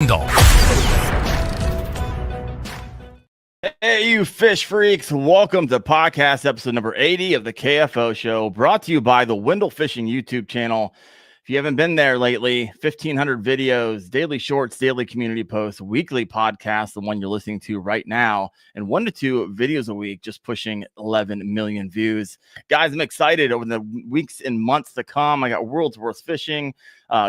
Wendell. Hey, you fish freaks. Welcome to podcast episode number 80 of the KFO show, brought to you by the Wendell Fishing YouTube channel. If you haven't been there lately, 1,500 videos, daily shorts, daily community posts, weekly podcasts, the one you're listening to right now, and 1 to 2 videos a week, just pushing 11 million views. Guys, I'm excited over the weeks and months to come. I got World's Worst Fishing,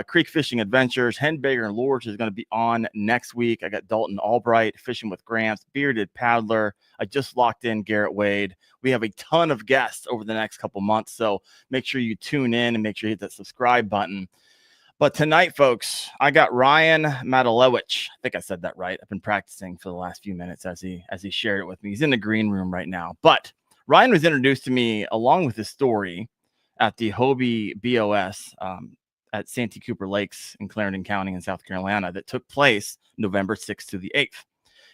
Creek Fishing Adventures, Henbager and Lures is going to be on next week. I got Dalton Albright, Fishing with Gramps, Bearded Paddler. I just locked in Garrett Wade. We have a ton of guests over the next couple months, so make sure you tune in and make sure you hit that subscribe button. But tonight, folks, I got Ryan Matylewicz. I think I said that right. I've been practicing for the last few minutes as he shared it with me. He's in the green room right now. But Ryan was introduced to me along with his story at the Hobie BOS at Santee Cooper Lakes in Clarendon County in South Carolina that took place November 6th to the 8th.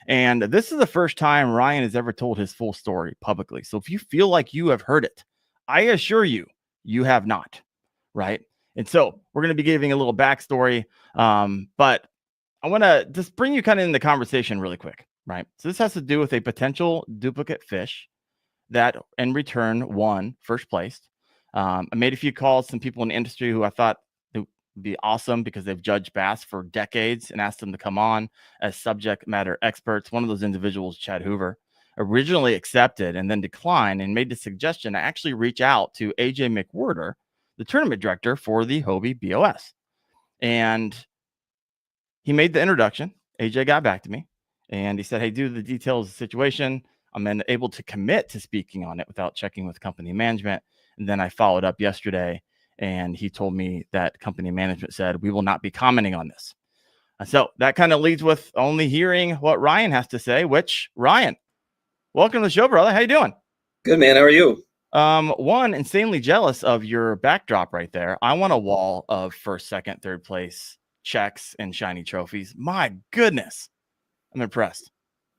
And this is the first time Ryan has ever told his full story publicly. So if you feel like you have heard it, I assure you, you have not, right? And so we're going to be giving a little backstory, but I want to just bring you kind of in the conversation really quick, right? So this has to do with a potential duplicate fish that in return won first place. I made a few calls, some people in the industry who I thought be awesome because they've judged bass for decades and asked them to come on as subject matter experts. One of those individuals, Chad Hoover, originally accepted and then declined and made the suggestion to actually reach out to AJ McWhorter, the tournament director for the Hobie BOS. And he made the introduction. AJ got back to me and he said, hey, due to the details of the situation, I'm able to commit to speaking on it without checking with company management. And then I followed up yesterday and he told me that company management said, we will not be commenting on this. So that kind of leads with only hearing what Ryan has to say, which, Ryan, welcome to the show, brother. How you doing? Good, man. How are you? One, insanely jealous of your backdrop right there. I want a wall of first, second, third place checks and shiny trophies. My goodness. I'm impressed.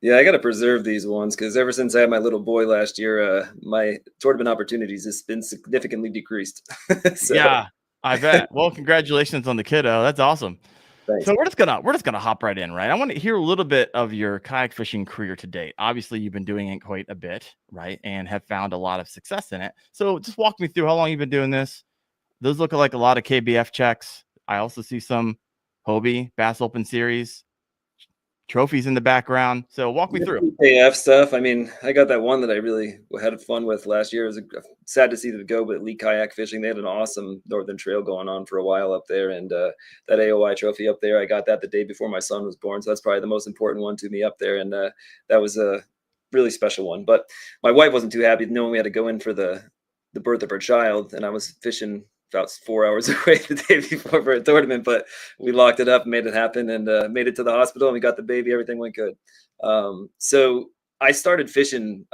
Yeah, I got to preserve these ones because ever since I had my little boy last year, my tournament opportunities has been significantly decreased. So. Yeah, I bet. Well, congratulations on the kiddo. That's awesome. Thanks. So we're just gonna hop right in, right? I want to hear a little bit of your kayak fishing career to date. Obviously, you've been doing it quite a bit, right? And have found a lot of success in it. So just walk me through how long you've been doing this. Those look like a lot of KBF checks. I also see some Hobie Bass Open Series trophies in the background. So walk me through. KF stuff. I mean, I got that one that I really had fun with last year. It was sad to see them go, but Elite Kayak Fishing, they had an awesome Northern Trail going on for a while up there. And that AOI trophy up there, I got that the day before my son was born. So that's probably the most important one to me up there. And that was a really special one. But my wife wasn't too happy knowing we had to go in for the birth of her child. And I was fishing about 4 hours away the day before for a tournament, but we locked it up and made it happen and made it to the hospital and we got the baby. Everything went good. So I started fishing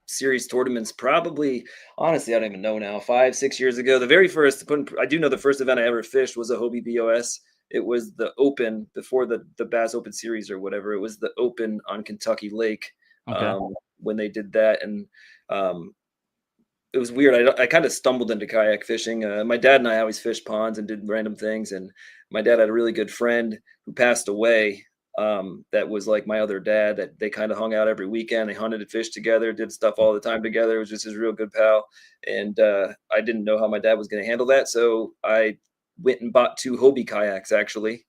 series tournaments probably, honestly, I don't even know now, 5-6 years ago. The very first, I do know the first event I ever fished was a Hobie BOS. It was the Open before the Bass Open Series or whatever. It was the Open on Kentucky Lake when they did that. And it was weird. I kind of stumbled into kayak fishing. My dad and I always fished ponds and did random things. And my dad had a really good friend who passed away that was like my other dad, that they kind of hung out every weekend. They hunted and fished together, did stuff all the time together. It was just his real good pal. And I didn't know how my dad was going to handle that. So I went and bought 2 Hobie kayaks, actually.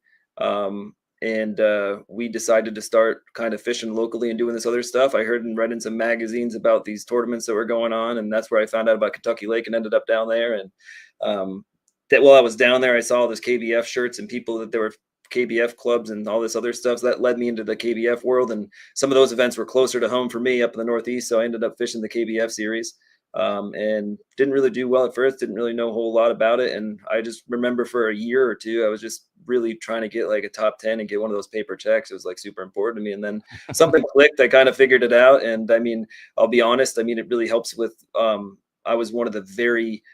And we decided to start kind of fishing locally and doing this other stuff. I heard and read in some magazines about these tournaments that were going on. And that's where I found out about Kentucky Lake and ended up down there. And that while I was down there, I saw all this KBF shirts and people that there were KBF clubs and all this other stuff. So that led me into the KBF world. And some of those events were closer to home for me up in the Northeast. So I ended up fishing the KBF series. And didn't really do well at first, didn't really know a whole lot about it. And I just remember for a year or two, I was just really trying to get like a top 10 and get one of those paper checks. It was like super important to me. And then something clicked, I kind of figured it out. And I mean, I'll be honest, I mean, it really helps with, I was one of the very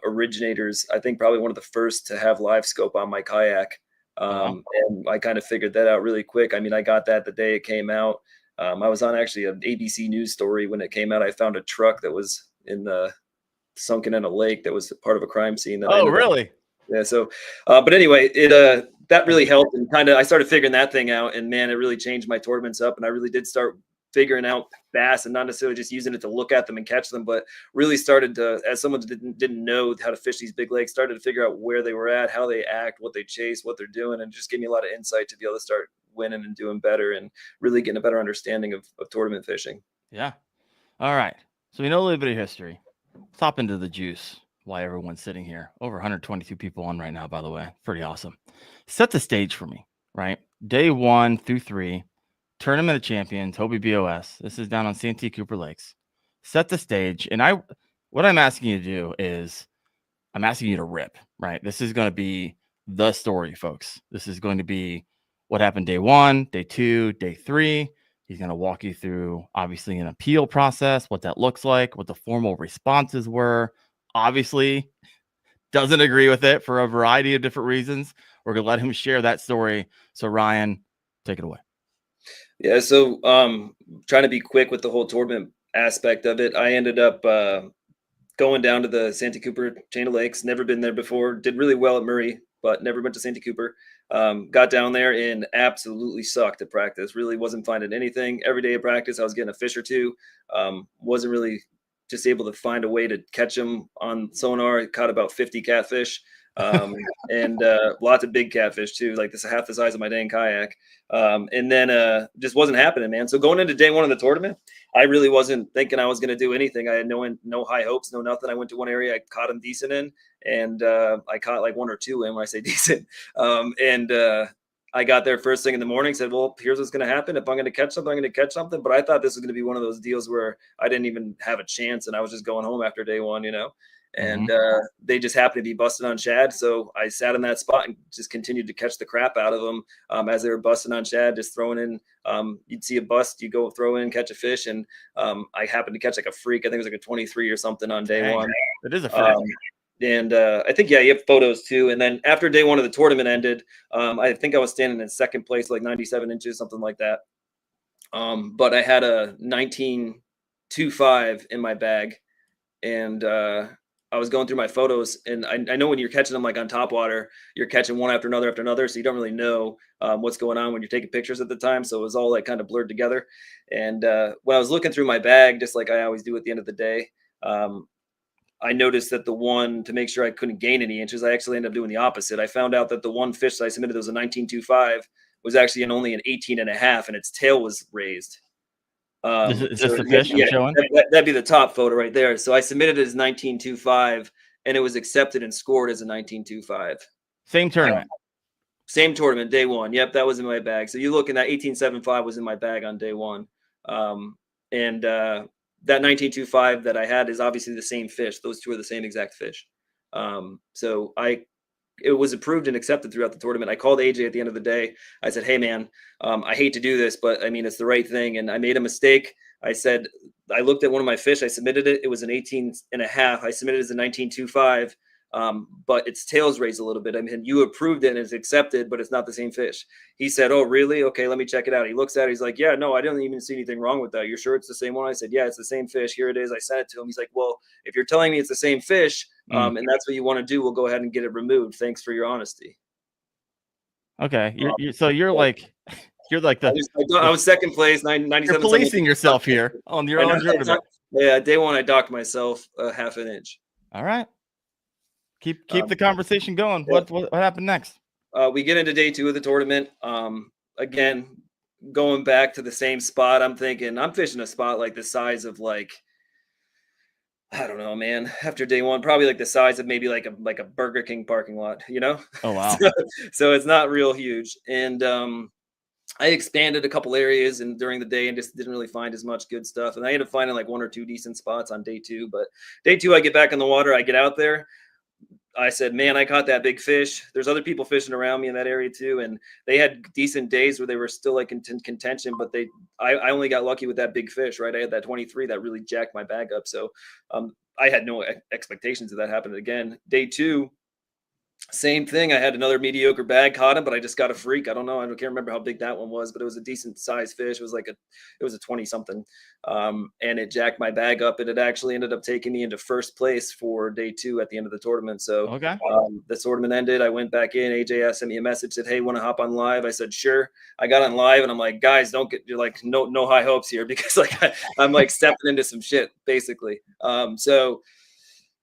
originators, I think probably one of the first to have live scope on my kayak. And I kind of figured that out really quick. I mean, I got that the day it came out. I was on actually an ABC News story when it came out. I found a truck that was sunken in a lake that was part of a crime scene. Oh, really? Yeah. So, but anyway, that really helped, and I started figuring that thing out, and man, it really changed my tournaments up, and I really did start figuring out bass, and not necessarily just using it to look at them and catch them, but really started to, as someone didn't know how to fish these big lakes, started to figure out where they were at, how they act, what they chase, what they're doing, and just gave me a lot of insight to be able to start winning and doing better, and really getting a better understanding of tournament fishing. Yeah. All right. So we know a little bit of history. Let's hop into the juice while everyone's sitting here. Over 122 people on right now, by the way. Pretty awesome. Set the stage for me, right? Day 1 through 3, Tournament of Champions, Hobie BOS. This is down on Santee Cooper Lakes. Set the stage. And what I'm asking you to do is I'm asking you to rip, right? This is going to be the story, folks. This is going to be what happened day 1, day 2, day 3. He's going to walk you through, obviously, an appeal process, what that looks like, what the formal responses were. Obviously, doesn't agree with it for a variety of different reasons. We're going to let him share that story. So, Ryan, take it away. Yeah. So, trying to be quick with the whole tournament aspect of it, I ended up going down to the Santee Cooper chain of lakes. Never been there before. Did really well at Murray, but never went to Santee Cooper. Got down there and absolutely sucked at practice. Really wasn't finding anything. Every day of practice, I was getting a fish or two. Wasn't really just able to find a way to catch them on sonar. I caught about 50 catfish. And lots of big catfish too, like this half the size of my dang kayak. And then just wasn't happening, man. So going into day 1 of the tournament, I really wasn't thinking I was going to do anything. I had no high hopes, no nothing. I went to one area, I caught them decent in, and I caught like 1 or 2 in when I say decent. I got there first thing in the morning, said, well, here's what's going to happen. If I'm going to catch something, I'm going to catch something. But I thought this was going to be one of those deals where I didn't even have a chance, and I was just going home after day 1, and they just happened to be busting on shad. So I sat in that spot and just continued to catch the crap out of them as they were busting on shad, just throwing in. You'd see a bust, you go throw in, catch a fish. And I happened to catch like a freak. I think it was like a 23 or something on day 1. It is a freak. And I think, yeah, you have photos too. And then after day 1 of the tournament ended, I think I was standing in second place, like 97 inches, something like that. But I had a 19.25 in my bag. And I was going through my photos, and I know when you're catching them like on top water, you're catching one after another. So you don't really know what's going on when you're taking pictures at the time. So it was all like kind of blurred together. And when I was looking through my bag, just like I always do at the end of the day, I noticed that the one, to make sure I couldn't gain any inches, I actually ended up doing the opposite. I found out that the one fish that I submitted that was a 19.25 was actually only an 18.5, and its tail was raised. Is this the fish I'm showing? That'd be the top photo right there. So I submitted it as 19.25, and it was accepted and scored as a 19.25. Same tournament. Same tournament, day 1. Yep, that was in my bag. So you look, and that 18.75 was in my bag on day 1. That 19.25 that I had is obviously the same fish. Those two are the same exact fish. So it was approved and accepted throughout the tournament. I called AJ at the end of the day. I said, hey man, I hate to do this, but I mean, it's the right thing. And I made a mistake. I said, I looked at one of my fish. I submitted it. It was an 18.5. I submitted it as a 19.25. But its tail's raised a little bit. I mean, you approved it and it's accepted, but it's not the same fish. He said, oh, really? Okay, let me check it out. He looks at it. He's like, yeah, no, I didn't even see anything wrong with that. You're sure it's the same one? I said, yeah, it's the same fish. Here it is. I sent it to him. He's like, well, if you're telling me it's the same fish, and that's what you want to do, we'll go ahead and get it removed. Thanks for your honesty. Okay. You're like the. I was second place, 97. You're policing yourself here on your own tournament. Yeah, day 1, I docked myself a half an inch. All right. Keep the conversation going. Yeah. What happened next? We get into day 2 of the tournament. Again, going back to the same spot. I'm thinking I'm fishing a spot like the size of like, I don't know, man. After day 1, probably like the size of maybe like a Burger King parking lot, Oh wow. So it's not real huge. And I expanded a couple areas and during the day and just didn't really find as much good stuff. And I ended up finding like 1 or 2 decent spots on day 2. But day 2, I get back in the water. I get out there. I said, man, I caught that big fish. There's other people fishing around me in that area too. And they had decent days where they were still like in contention, but I only got lucky with that big fish, right? I had that 23 that really jacked my bag up. So I had no expectations of that happening again. Day 2, Same thing. I had another mediocre bag, caught him, but I just got a freak. I don't know. I can't remember how big that one was, but it was a decent sized fish. It was a 20 something. And it jacked my bag up, and it actually ended up taking me into first place for day 2 at the end of the tournament. So Okay. the tournament ended. I went back in. AJ sent me a message, said, "Hey, want to hop on live?" I said, "Sure." I got on live, and I'm like, "Guys, don't get no high hopes here," because I'm like stepping into some shit basically. So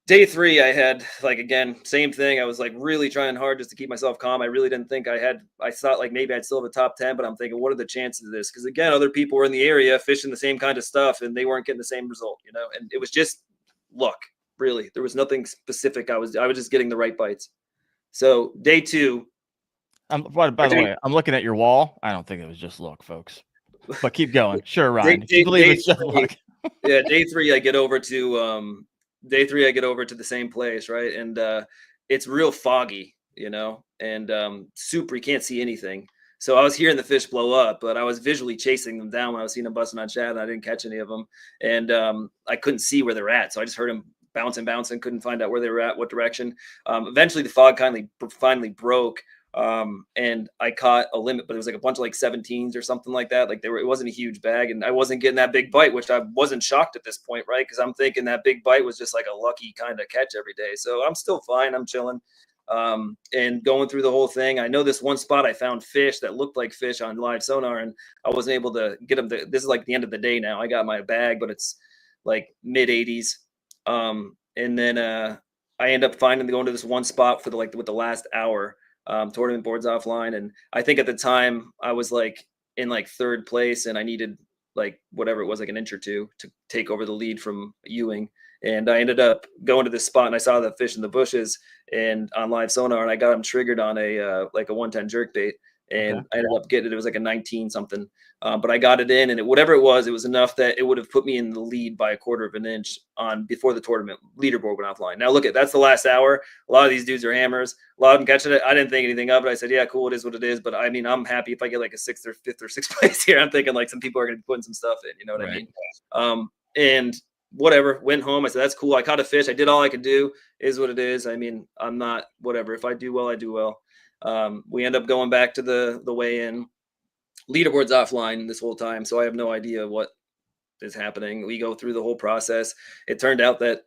day 3, I had again, same thing. I was really trying hard just to keep myself calm. I really didn't think I thought maybe I'd still have a top 10, but I'm thinking, what are the chances of this? Because again, other people were in the area fishing the same kind of stuff and they weren't getting the same result, and it was just luck. Really. There was nothing specific. I was just getting the right bites. So day 2. By the way, I'm looking at your wall. I don't think it was just luck, folks. But keep going. Sure, Ryan. Do you believe it's just luck? Yeah, day 3, I get over to the same place, right? And it's real foggy, and super, you can't see anything. So I was hearing the fish blow up, but I was visually chasing them down when I was seeing them busting on shad, and I didn't catch any of them. And I couldn't see where they're at. So I just heard them bouncing, couldn't find out where they were at, what direction. Eventually the fog finally broke. And I caught a limit, but it was a bunch of 17s or something like that. It wasn't a huge bag, and I wasn't getting that big bite, which I wasn't shocked at this point, right? Because I'm thinking that big bite was just a lucky kind of catch every day. So I'm still fine. I'm chilling. And going through the whole thing, I know this one spot I found fish that looked like fish on live sonar, and I wasn't able to get them. This is the end of the day now. I got my bag, but it's mid 80s. And then I end up going to this one spot for with the last hour. Tournament boards offline, and I think at the time I was in 3rd place, and I needed whatever it was, an inch or two to take over the lead from Ewing. And I ended up going to this spot, and I saw the fish in the bushes and on live sonar, and I got him triggered on a 110 jerk bait. And I ended up getting it. It was a 19 something, but I got it in, and whatever it was enough that it would have put me in the lead by 1/4 of an inch before the tournament leaderboard went offline. Now look, that's the last hour. A lot of these dudes are hammers. A lot of them catching it. I didn't think anything of it. I said, yeah, cool. It is what it is. But I mean, I'm happy if I get a 6th or 5th or 6th place here. I'm thinking some people are going to be putting some stuff in. You know what I mean? And whatever. Went home. I said, that's cool. I caught a fish. I did all I could do. Is what it is. I mean, I'm not whatever. If I do well, I do well. We end up going back to the weigh-in. Leaderboard's offline this whole time, so I have no idea what is happening. We go through the whole process. It turned out that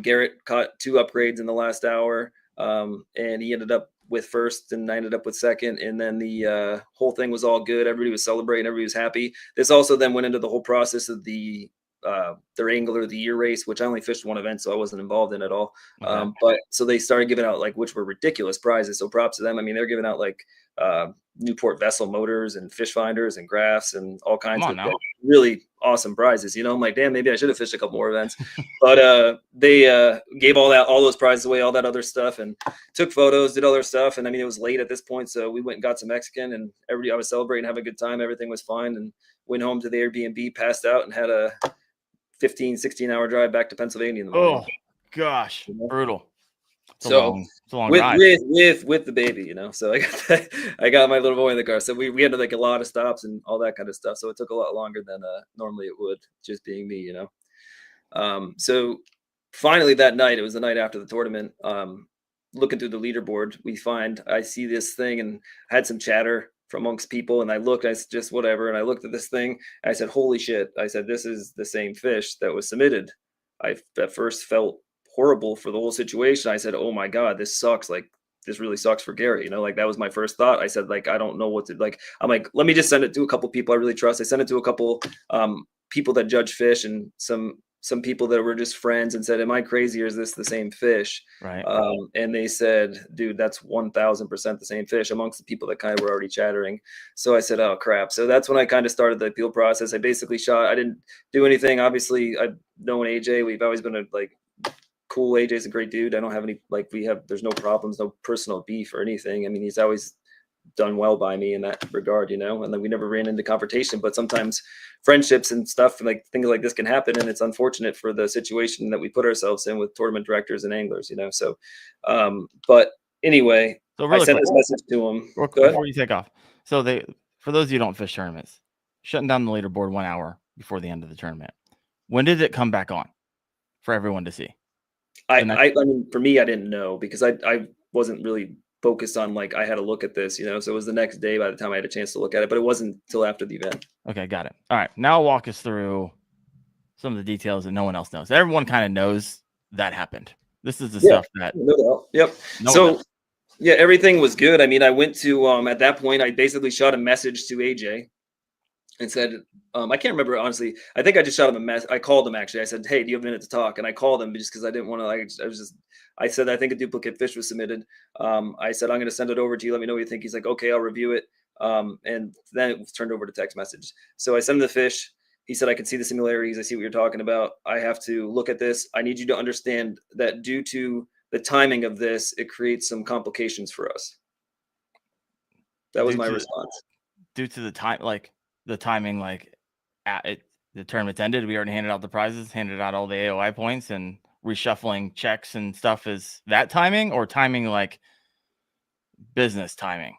Garrett caught 2 upgrades in the last hour, and he ended up with first, and I ended up with second. And then the whole thing was all good. Everybody was celebrating. Everybody was happy. This also then went into the whole process of their Angler of the Year race, which I only fished one event, so I wasn't involved in at all. But so they started giving out which were ridiculous prizes. So props to them. I mean, they're giving out Newport vessel motors and fish finders and graphs and all kinds of really awesome prizes. I'm like, damn, maybe I should have fished a couple more events. But they gave all those prizes away, all that other stuff, and took photos, did all their stuff. And I mean, it was late at this point, so we went and got some Mexican, and I was celebrating, having a good time. Everything was fine, and went home to the Airbnb, passed out, and had a 16-hour drive back to Pennsylvania in the morning. Oh gosh, brutal. It's a long with ride. with the baby, so I got my little boy in the car. So we had a lot of stops and all that kind of stuff. So it took a lot longer than normally it would, just being me, So finally that night, it was the night after the tournament, looking through the leaderboard, I see this thing, and I had some chatter from amongst people, and I looked, I said, just whatever. And I looked at this thing, and I said, holy shit. I said, this is the same fish that was submitted. I at first felt horrible for the whole situation. I said, oh my God, this sucks. This really sucks for Gary. That was my first thought. I said, I don't know what to I'm like, let me just send it to a couple people I really trust. I sent it to a couple people that judge fish, and some people that were just friends, and said, am I crazy, or is this the same fish? Right. And they said, dude, that's 1000% the same fish, amongst the people that kind of were already chattering. So I said, oh crap. So that's when I kind of started the appeal process. I basically I didn't do anything. Obviously I've known AJ. We've always been cool. AJ's a great dude. I don't have any, there's no problems, no personal beef or anything. I mean, he's always done well by me in that regard, and then we never ran into confrontation, but sometimes friendships and stuff and things like this can happen, and it's unfortunate for the situation that we put ourselves in with tournament directors and anglers, so but anyway, I sent this message to him before you take off. So for those of you who don't fish tournaments, shutting down the leaderboard 1 hour before the end of the tournament, when did it come back on for everyone to see? I mean, for me, I didn't know, because I wasn't really focused on like I had to look at this, so it was the next day by the time I had a chance to look at it, but it wasn't till after the event. Okay, got it. All right, now walk us through some of the details that no one else knows. Everyone kind of knows that happened. This is the stuff that no doubt. Yep. no one So knows. yeah, everything was good. I mean, I went to at that point I basically shot a message to AJ and said, I can't remember honestly. I think I just shot him a message. I called him actually. I said, "Hey, do you have a minute to talk?" And I called him just because I didn't want to. I said I think a duplicate fish was submitted. I said I'm going to send it over to you. Let me know what you think. He's like, "Okay, I'll review it." And then it was turned over to text message. So I sent him the fish. He said, "I can see the similarities. I see what you're talking about. I have to look at this. I need you to understand that due to the timing of this, it creates some complications for us." That was my response. Due to the time, like the timing, like the tournament's ended, we already handed out the prizes, handed out all the AOI points, and reshuffling checks and stuff. Is that timing or timing like business timing?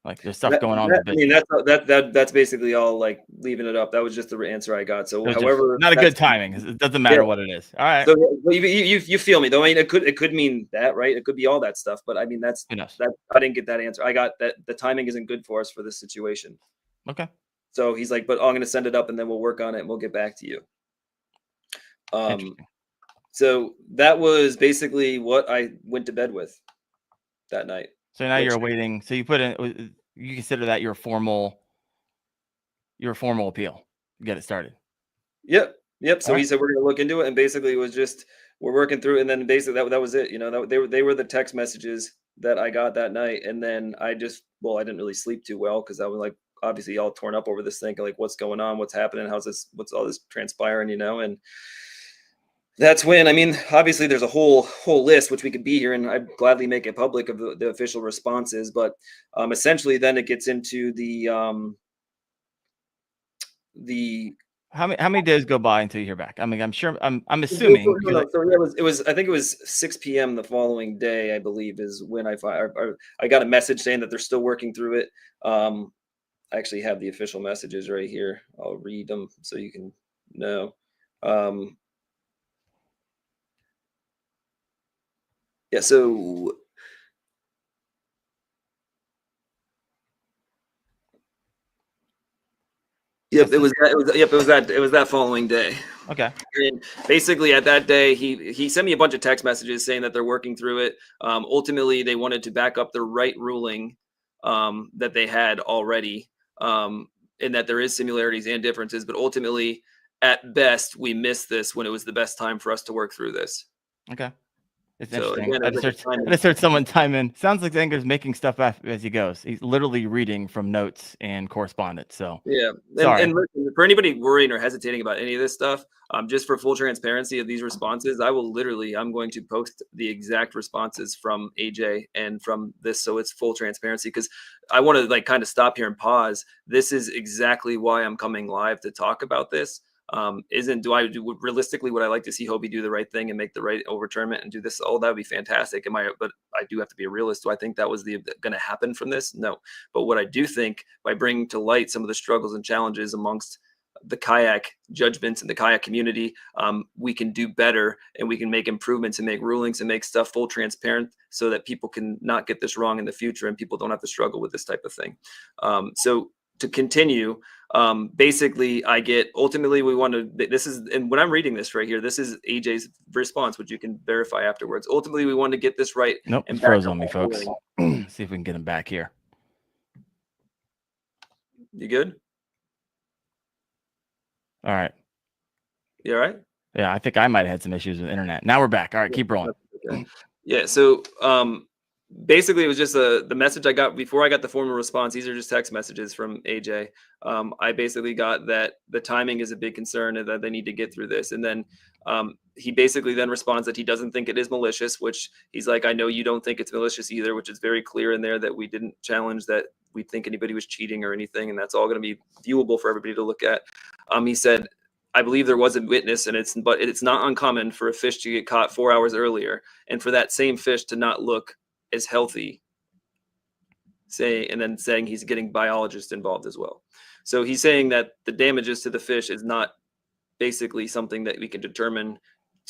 Like there's stuff going on. I mean, that's basically all. Like leaving it up. That was just the answer I got. So, however, not a good timing. It doesn't matter what it is. All right. So you feel me though. I mean, it could mean that, right? It could be all that stuff. But I mean, that I didn't get that answer. I got that the timing isn't good for us for this situation. Okay. So he's like, "But I'm going to send it up and then we'll work on it and we'll get back to you." So that was basically what I went to bed with that night. So now you're waiting. So you put in. You consider that your formal appeal. Get it started. Yep. So he said we're going to look into it, and basically it was just we're working through it, and then basically that was it. They were the text messages that I got that night, and then I didn't really sleep too well because I was like obviously all torn up over this thing, like what's going on, what's happening, what's all this transpiring, and that's when, I mean, obviously there's a whole list, which we could be here and I'd gladly make it public of the official responses. But essentially then it gets into the how many days go by until you hear back? I mean, I'm sure I'm assuming. It was I think it was 6 p.m. the following day, I believe, is when I got a message saying that they're still working through it. I actually have the official messages right here. I'll read them so you can know. Yeah, so it was that following day. Okay. And basically at that day, he sent me a bunch of text messages saying that they're working through it. Ultimately, they wanted to back up the right ruling that they had already, and that there is similarities and differences. But ultimately, at best, we missed this when it was the best time for us to work through this. Okay. It's interesting. I just heard someone time in. Sounds like Zanger's making stuff up as he goes. He's literally reading from notes and correspondence. So yeah. And for anybody worrying or hesitating about any of this stuff, just for full transparency of these responses, I'm going to post the exact responses from AJ and from this, so it's full transparency, because I want to kind of stop here and pause. This is exactly why I'm coming live to talk about this. Realistically, would I like to see Hobie do the right thing and make the right overturnment and do this? Oh, that would be fantastic. But I do have to be a realist. Do I think that was going to happen from this? No. But what I do think, by bringing to light some of the struggles and challenges amongst the kayak judgments and the kayak community, we can do better, and we can make improvements and make rulings and make stuff full transparent so that people can not get this wrong in the future and people don't have to struggle with this type of thing. So to continue, basically ultimately we want to, and when I'm reading this right here, this is AJ's response, which you can verify afterwards. Ultimately, we want to get this right. Nope, and froze on me, folks. See if we can get him back here. You good? All right. You all right? Yeah, I think I might have had some issues with internet. Now we're back. All right, keep rolling. Okay. Yeah, so basically, it was just the message I got before I got the formal response. These are just text messages from AJ. I basically got that the timing is a big concern and that they need to get through this. And then he basically then responds that he doesn't think it is malicious, which he's like, I know you don't think it's malicious either, which is very clear in there that we didn't challenge that we think anybody was cheating or anything. And that's all going to be viewable for everybody to look at. He said, I believe there was a witness, but it's not uncommon for a fish to get caught 4 hours earlier and for that same fish to not look as healthy, and then saying he's getting biologists involved as well. So he's saying that the damages to the fish is not basically something that we can determine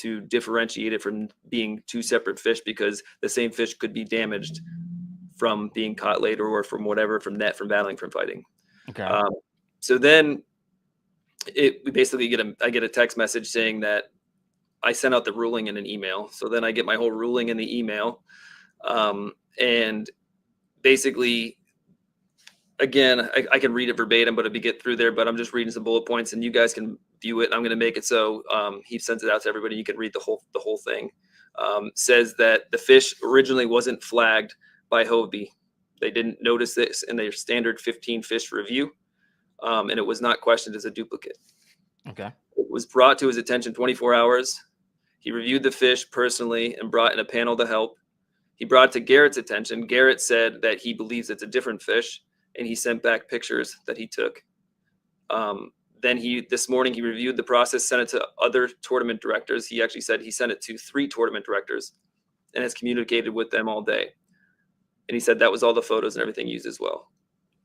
to differentiate it from being two separate fish, because the same fish could be damaged from being caught later or from whatever, from battling, from fighting. Okay. So then we basically I get a text message saying that I sent out the ruling in an email. So then I get my whole ruling in the email. And basically, again, I can read it verbatim, but if we get through there, but I'm just reading some bullet points and you guys can view it. I'm going to make it so he sends it out to everybody. You can read the whole thing. Says that the fish originally wasn't flagged by Hobie. They didn't notice this in their standard 15 fish review. And it was not questioned as a duplicate. Okay. It was brought to his attention 24 hours. He reviewed the fish personally and brought in a panel to help. He brought it to Garrett's attention. Garrett said that he believes it's a different fish, and he sent back pictures that he took. Then this morning, he reviewed the process, sent it to other tournament directors. He actually said he sent it to 3 tournament directors and has communicated with them all day. And he said that was all the photos and everything used as well.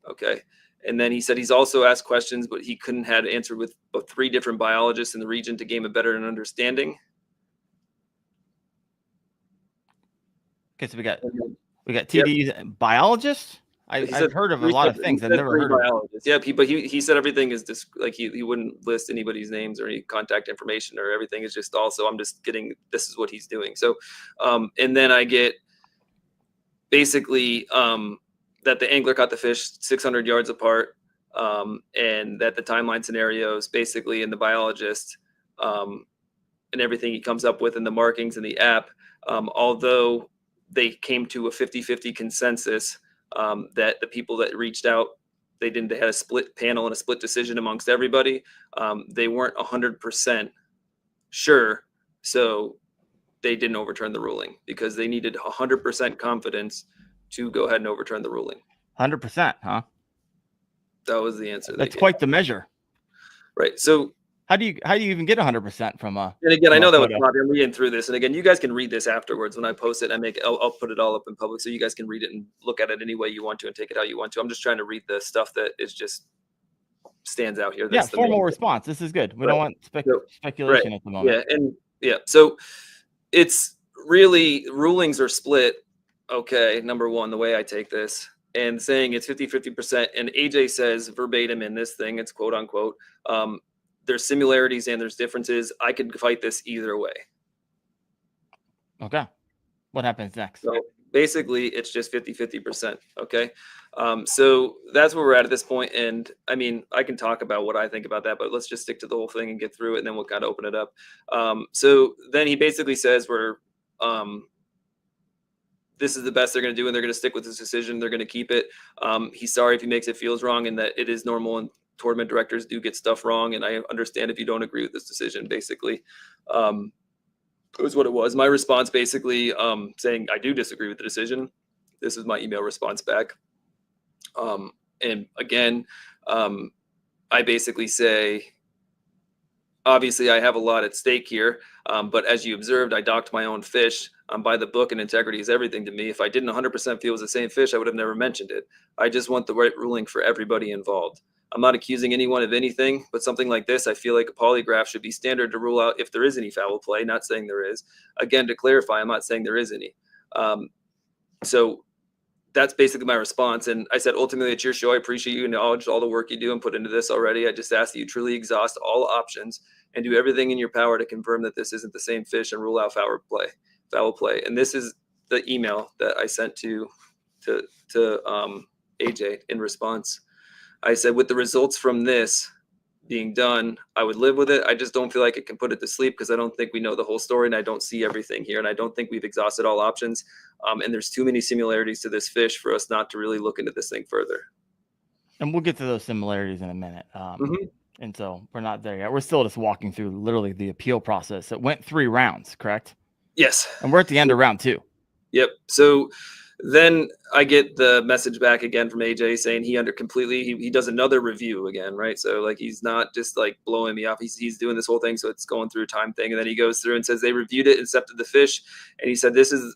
Okay. And then he said he's also asked questions, but he couldn't have answered with 3 different biologists in the region to gain a better understanding. Okay, so we got TD's biologists. I've heard of a lot of things. I've never heard biologists. Yeah, but he said everything is just like he wouldn't list anybody's names or any contact information, or everything is just also, I'm just getting, this is what he's doing. So, and then I get basically that the angler caught the fish 600 yards apart, and that the timeline scenarios basically in the biologist and everything he comes up with in the markings in the app, although they came to a 50-50 consensus, that the people that reached out, they had a split panel and a split decision amongst everybody. They weren't 100% sure. So they didn't overturn the ruling because they needed 100% confidence to go ahead and overturn the ruling. 100%, huh? That was the answer. That's quite the measure. Right. So how do you even get 100% from a? And again, I know that was probably, I'm reading through this, and again, you guys can read this afterwards when I post it. I'll put it all up in public so you guys can read it and look at it any way you want to and take it how you want to. I'm just trying to read the stuff that is just stands out here. That's formal response. This is good. We don't want speculation at the moment. So it's really, rulings are split. Okay, number one, the way I take this, and saying it's 50-50%, and AJ says verbatim in this thing, it's quote unquote, there's similarities and there's differences. I could fight this either way. Okay. What happens next? So basically it's just 50-50%. Okay. So that's where we're at this point. And I mean, I can talk about what I think about that, but let's just stick to the whole thing and get through it, and then we'll kind of open it up. So then he basically says this is the best they're going to do, and they're going to stick with this decision. They're going to keep it. He's sorry if he makes it feels wrong, and that it is normal, and tournament directors do get stuff wrong. And I understand if you don't agree with this decision, basically. It was what it was. My response basically saying I do disagree with the decision. This is my email response back. And again, I basically say, obviously I have a lot at stake here, but as you observed, I docked my own fish. By the book, and integrity is everything to me. If I didn't 100% feel it was the same fish, I would have never mentioned it. I just want the right ruling for everybody involved. I'm not accusing anyone of anything, but something like this, I feel like a polygraph should be standard to rule out if there is any foul play. Not saying there is. Again, to clarify, I'm not saying there is any. So that's basically my response. And I said, ultimately, it's your show. I appreciate you acknowledge all the work you do and put into this already. I just ask that you truly exhaust all options and do everything in your power to confirm that this isn't the same fish and rule out foul play. And this is the email that I sent to AJ in response. I said, with the results from this being done, I would live with it. I just don't feel like it can put it to sleep because I don't think we know the whole story, and I don't see everything here. And I don't think we've exhausted all options. And there's too many similarities to this fish for us not to really look into this thing further. And we'll get to those similarities in a minute. And so we're not there yet. We're still just walking through literally the appeal process. It went 3 rounds, correct? Yes. And we're at the end of round 2. Yep. So then I get the message back again from AJ saying he does another review again, right? So like, he's not just like blowing me off. He's doing this whole thing. So it's going through a time thing. And then he goes through and says they reviewed it, accepted the fish. And he said, this is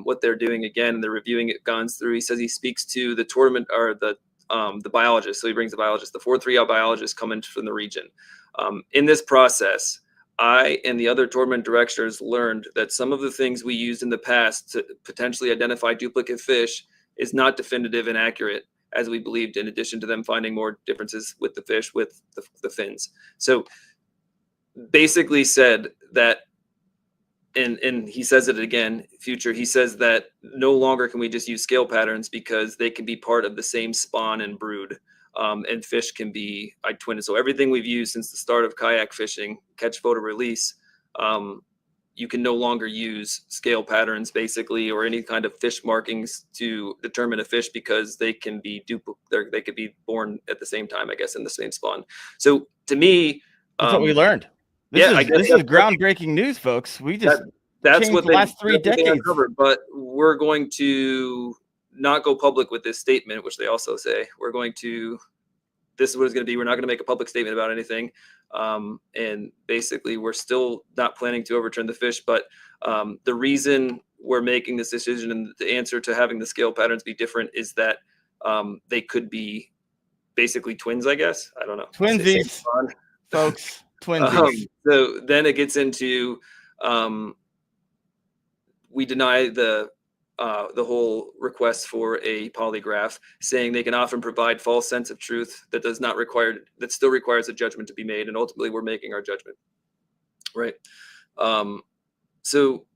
what they're doing again. And they're reviewing it, gone through. He says he speaks to the tournament or the biologist. So he brings the biologist, the 4-3 out biologist coming from the region. In this process, I and the other tournament directors learned that some of the things we used in the past to potentially identify duplicate fish is not definitive and accurate as we believed, in addition to them finding more differences with the fish with the fins. So basically said that, and he says it again, future, he says that no longer can we just use scale patterns because they can be part of the same spawn and brood. And fish can be twin. So everything we've used since the start of kayak fishing, catch, photo, release, you can no longer use scale patterns basically, or any kind of fish markings to determine a fish because they can be they could be born at the same time, I guess, in the same spawn. So to me, that's what we learned. This is groundbreaking news, folks. We just that's what the last 3 decades. But we're going to not go public with this statement, which they also say this is what it's going to be. We're not going to make a public statement about anything. And basically we're still not planning to overturn the fish, but the reason we're making this decision and the answer to having the scale patterns be different is that they could be basically twins, I guess. I don't know. Twinsies, folks. Twinsies. So then it gets into we deny the whole request for a polygraph, saying they can often provide false sense of truth that still requires a judgment to be made, and ultimately we're making our judgment, right? So,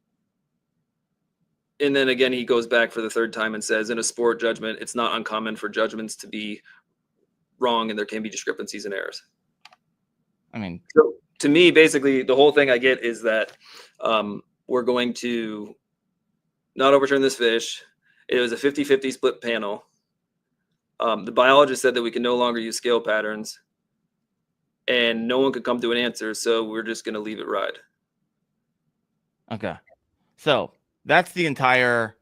and then again he goes back for the third time and says, in a sport judgment, it's not uncommon for judgments to be wrong, and there can be discrepancies and errors. I mean, so to me, basically, the whole thing I get is that we're going to not overturn this fish. It was a 50-50 split panel. The biologist said that we can no longer use scale patterns, and no one could come to an answer, so we're just going to leave it ride. Okay. So that's the entire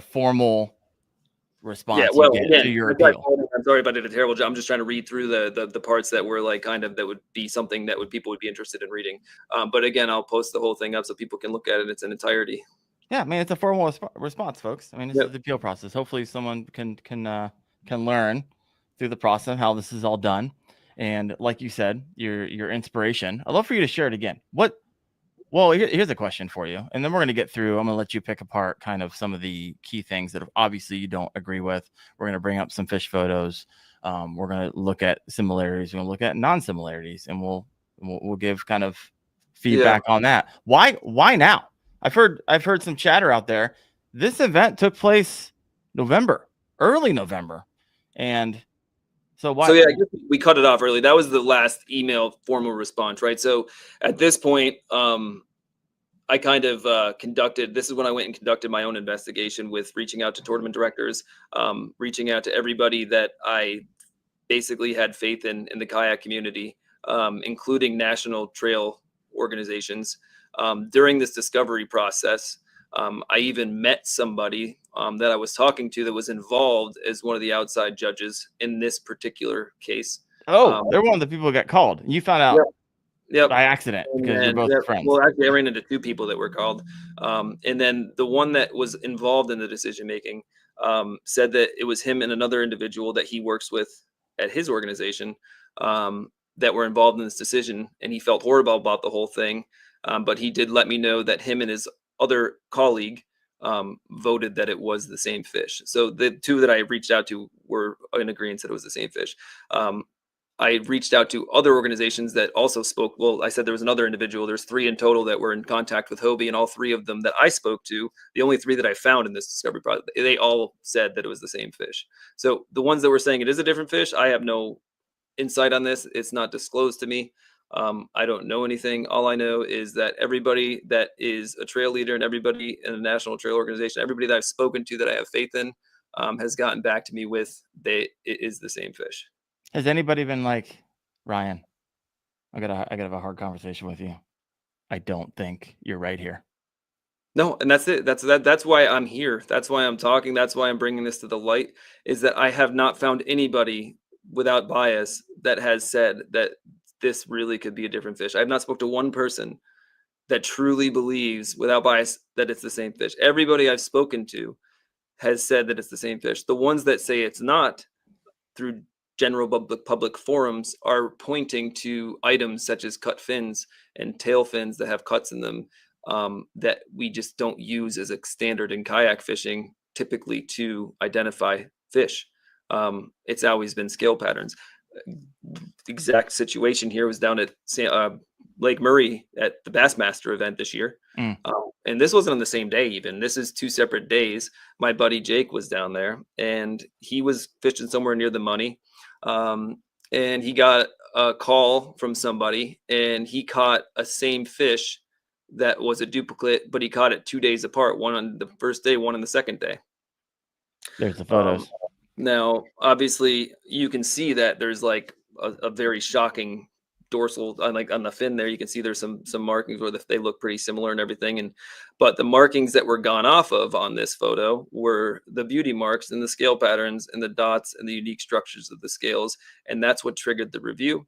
formal response to your appeal. I'm sorry if I did a terrible job. I'm just trying to read through the parts that were like kind of that would be something that people would be interested in reading. But again, I'll post the whole thing up so people can look at it in its entirety. Yeah, I mean, it's a formal response, folks. I mean, this is the appeal process. Hopefully someone can learn through the process how this is all done. And like you said, your inspiration. I'd love for you to share it again. Well, here's a question for you. And then we're going to get through. I'm going to let you pick apart kind of some of the key things that obviously you don't agree with. We're going to bring up some fish photos. We're going to look at similarities. We're going to look at non-similarities, and we'll give kind of feedback on that. Why now? I've heard some chatter out there. This event took place early November. And so why? So yeah, I guess we cut it off early. That was the last email formal response, right? So at this point, I kind of this is when I went and conducted my own investigation with reaching out to tournament directors, reaching out to everybody that I basically had faith in the kayak community, including national trail organizations. During this discovery process, I even met somebody that I was talking to that was involved as one of the outside judges in this particular case. Oh, they're one of the people who got called. You found out by accident because you're both friends. Well, actually, I ran into 2 people that were called. And then the one that was involved in the decision making said that it was him and another individual that he works with at his organization that were involved in this decision. And he felt horrible about the whole thing. But he did let me know that him and his other colleague voted that it was the same fish. So the 2 that I reached out to were in agreement that it was the same fish. I reached out to other organizations that also spoke. Well, I said there was another individual. There's 3 in total that were in contact with Hobie, and all 3 of them that I spoke to, the only 3 that I found in this discovery project, they all said that it was the same fish. So the ones that were saying it is a different fish, I have no insight on this. It's not disclosed to me. I don't know anything. All I know is that everybody that is a trail leader and everybody in a national trail organization, everybody that I've spoken to that I have faith in, has gotten back to me with it is the same fish. Has anybody been like, Ryan, I gotta have a hard conversation with you. I don't think you're right here. No, and that's it. That's why I'm here. That's why I'm talking. That's why I'm bringing this to the light, is that I have not found anybody without bias that has said that this really could be a different fish. I have not spoke to one person that truly believes without bias that it's the same fish. Everybody I've spoken to has said that it's the same fish. The ones that say it's not, through general public forums are pointing to items such as cut fins and tail fins that have cuts in them, that we just don't use as a standard in kayak fishing, typically to identify fish. It's always been scale patterns. Exact situation here was down at Lake Murray at the Bassmaster event this year. And this wasn't on the same day even. This is 2 separate days. My buddy Jake was down there, and he was fishing somewhere near the money. And he got a call from somebody, and he caught a same fish that was a duplicate, but he caught it 2 days apart, one on the first day, one on the second day. There's the photos. Now, obviously, you can see that there's like a very shocking dorsal, like on the fin there. You can see there's some markings where they look pretty similar and everything. But the markings that were gone off of on this photo were the beauty marks and the scale patterns and the dots and the unique structures of the scales. And that's what triggered the review.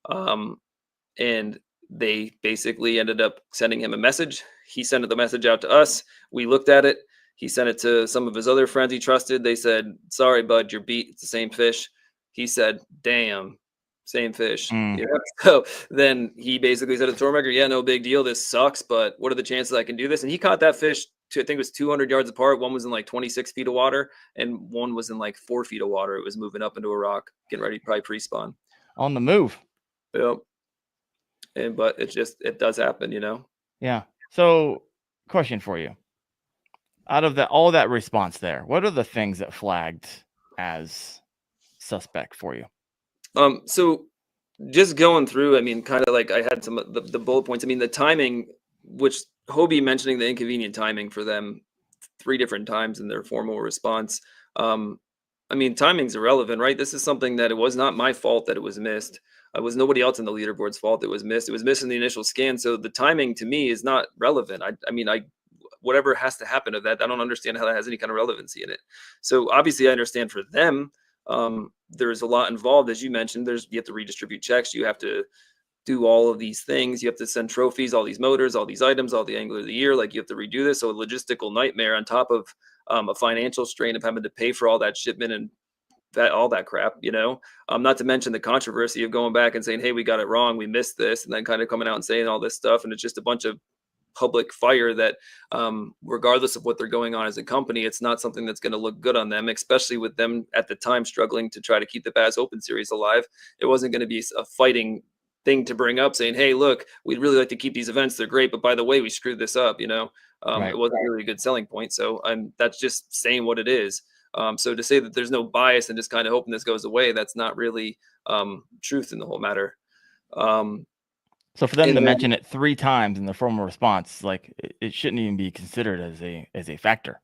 And they basically ended up sending him a message. He sent the message out to us. We looked at it. He sent it to some of his other friends he trusted. They said, "Sorry, bud, you're beat. It's the same fish." He said, "Damn, same fish." Yeah. So then he basically said to the tour maker, "Yeah, no big deal. This sucks, but what are the chances I can do this?" And he caught that fish I think it was 200 yards apart. One was in like 26 feet of water, and one was in like 4 feet of water. It was moving up into a rock, getting ready to probably pre-spawn. On the move. Yep. But it does happen, Yeah. So, question for you. Out of all that response there, what are the things that flagged as suspect for you? So just going through, I mean, kind of like I had some of the bullet points. I mean, the timing, which Hobie mentioning the inconvenient timing for them 3 different times in their formal response. I mean, timing's irrelevant, right? This is something that it was not my fault that it was missed. It was nobody else in the leaderboard's fault that was missed. It was missed in the initial scan. So the timing to me is not relevant. I mean, whatever has to happen to that, I don't understand how that has any kind of relevancy in it. So obviously I understand for them, there's a lot involved. As you mentioned, you have to redistribute checks. You have to do all of these things. You have to send trophies, all these motors, all these items, all the angler of the year. Like you have to redo this. So a logistical nightmare on top of a financial strain of having to pay for all that shipment and all that crap, not to mention the controversy of going back and saying, "Hey, we got it wrong. We missed this." And then kind of coming out and saying all this stuff. And it's just a bunch of public fire that regardless of what they're going on as a company, it's not something that's going to look good on them, especially with them at the time struggling to try to keep the Bass Open Series alive. It wasn't going to be a fighting thing to bring up saying, "Hey, look, we'd really like to keep these events. They're great, but by the way, we screwed this up." Right. It wasn't really a good selling point. So that's just saying what it is. So to say that there's no bias and just kind of hoping this goes away, that's not really truth in the whole matter. So for them to mention it 3 times in the formal response, like it shouldn't even be considered as a factor.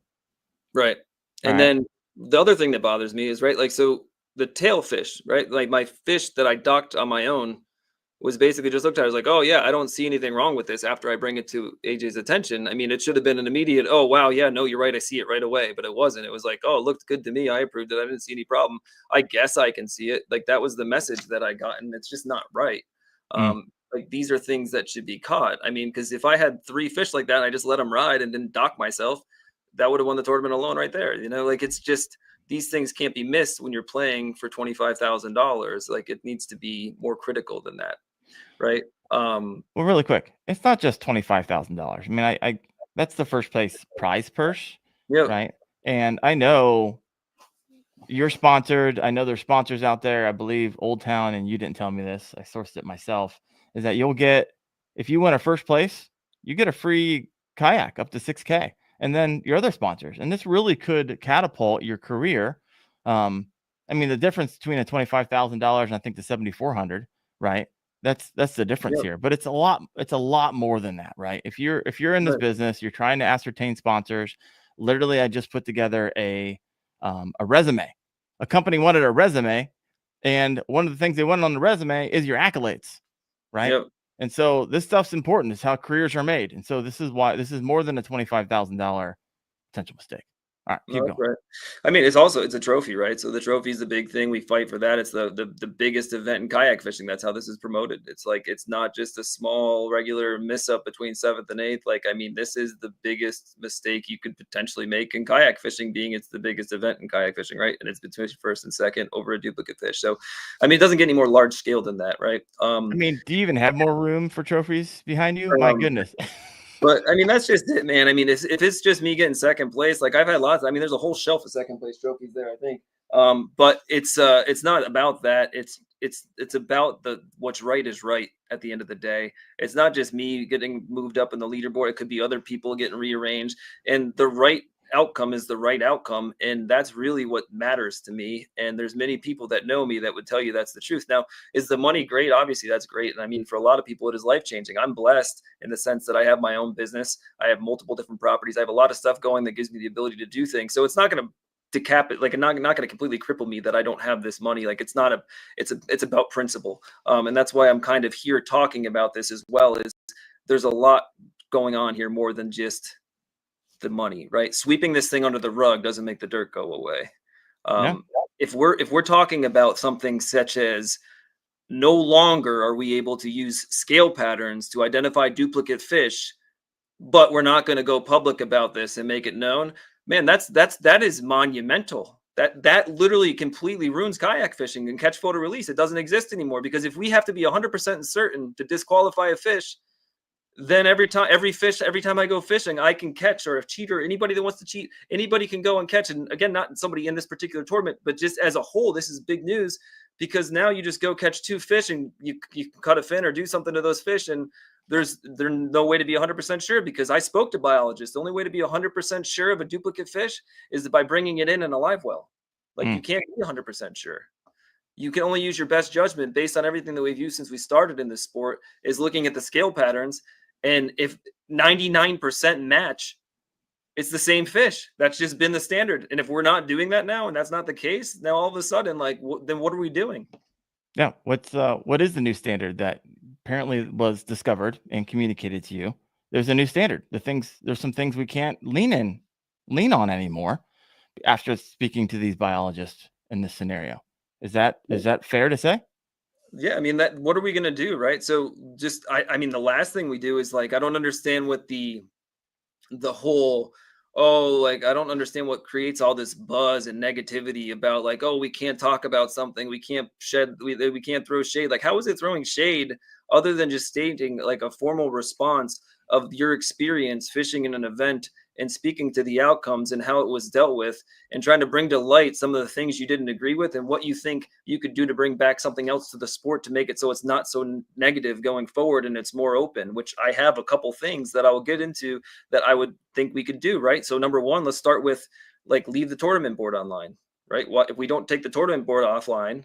Right. And then the other thing that bothers me is, right, like, so the tail fish, right? Like my fish that I docked on my own was basically just looked at it, I was like, "Oh yeah, I don't see anything wrong with this," after I bring it to AJ's attention. I mean, it should have been an immediate, "Oh wow, yeah, no, you're right, I see it right away," but it wasn't. It was like, "Oh, it looked good to me. I approved it. I didn't see any problem. I guess I can see it." Like that was the message that I got, and it's just not right. Like these are things that should be caught. I mean, because if I had 3 fish like that and I just let them ride and didn't dock myself, that would have won the tournament alone right there. Like it's just, these things can't be missed when you're playing for $25,000. Like it needs to be more critical than that. Right. Well, really quick, it's not just $25,000. I mean, I that's the first place prize purse. Yeah. Right. And I know you're sponsored. I know there's sponsors out there. I believe Old Town, and you didn't tell me this, I sourced it myself, is that you'll get, if you win a first place, you get a free kayak up to $6,000. And then your other sponsors. And this really could catapult your career. I mean, the difference between a $25,000 and I think the $7,400, right? That's the difference here. But it's a lot more than that, right? If you're in this business, you're trying to ascertain sponsors. Literally, I just put together a resume. A company wanted a resume, and one of the things they wanted on the resume is your accolades, right? Yep. And so this stuff's important. It's how careers are made. And so this is why this is more than a $25,000 potential mistake. All right, No, keep that's going. right. I mean, it's a trophy, right? So the trophy is the big thing. We fight for that. It's the biggest event in kayak fishing. That's how this is promoted. It's like it's not just a small regular miss up between 7th and 8th. Like, I mean, this is the biggest mistake you could potentially make in kayak fishing, being it's the biggest event in kayak fishing, right? And it's between first and second over a duplicate fish. So, I mean, it doesn't get any more large scale than that, right? I mean, do you even have more room for trophies behind you? My Um, goodness. But I mean, that's just it, man. I mean, if it's just me getting second place, like I've had lots. I mean, there's a whole shelf of second place trophies there, I think. But it's not about that. It's about the what's right is right at the end of the day. It's not just me getting moved up in the leaderboard. It could be other people getting rearranged, and the right outcome is the right outcome, and that's really what matters to me. And there's many people that know me that would tell you that's the truth. Now, is the money great? Obviously that's great, and I mean, for a lot of people it is life changing. I'm blessed in the sense that I have my own business. I have multiple different properties. I have a lot of stuff going that gives me the ability to do things. So it's not going to decap like not going to completely cripple me that I don't have this money. Like it's not a it's about principle. And that's why I'm kind of here talking about this as well. Is there's a lot going on here more than just the money, right? Sweeping this thing under the rug doesn't make the dirt go away. Yeah. If we're talking about something such as no longer are we able to use scale patterns to identify duplicate fish, but we're not going to go public about this and make it known, man, that is monumental. That literally completely ruins kayak fishing and catch, photo, release. It doesn't exist anymore, because if we have to be 100% certain to disqualify a fish, then every time I go fishing, I can catch, or if cheater, anybody that wants to cheat, anybody can go and catch. And again, not somebody in this particular tournament, but just as a whole, this is big news, because now you just go catch 2 fish and you cut a fin or do something to those fish, and there's no way to be 100% sure, because I spoke to biologists. The only way to be 100% sure of a duplicate fish is by bringing it in a live well. Like you can't be 100% sure. You can only use your best judgment based on everything that we've used since we started in this sport, is looking at the scale patterns. And if 99% match, it's the same fish. That's just been the standard. And if we're not doing that now, and that's not the case, now all of a sudden, like, then what are we doing? Yeah. What is the new standard that apparently was discovered and communicated to you? There's a new standard. There's some things we can't lean on anymore after speaking to these biologists in this scenario. Is that fair to say? Yeah, I mean, what are we going to do, right? So just I mean, the last thing we do is, like, I don't understand what the whole, like, I don't understand what creates all this buzz and negativity about, like, oh, we can't talk about something, we can't we can't throw shade. Like, how is it throwing shade other than just stating like a formal response of your experience fishing in an event and speaking to the outcomes and how it was dealt with, and trying to bring to light some of the things you didn't agree with and what you think you could do to bring back something else to the sport to make it so it's not so negative going forward and it's more open, which I have a couple things that I will get into that I would think we could do, right? So number one, let's start with, like, leave the tournament board online, right? What if we don't take the tournament board offline?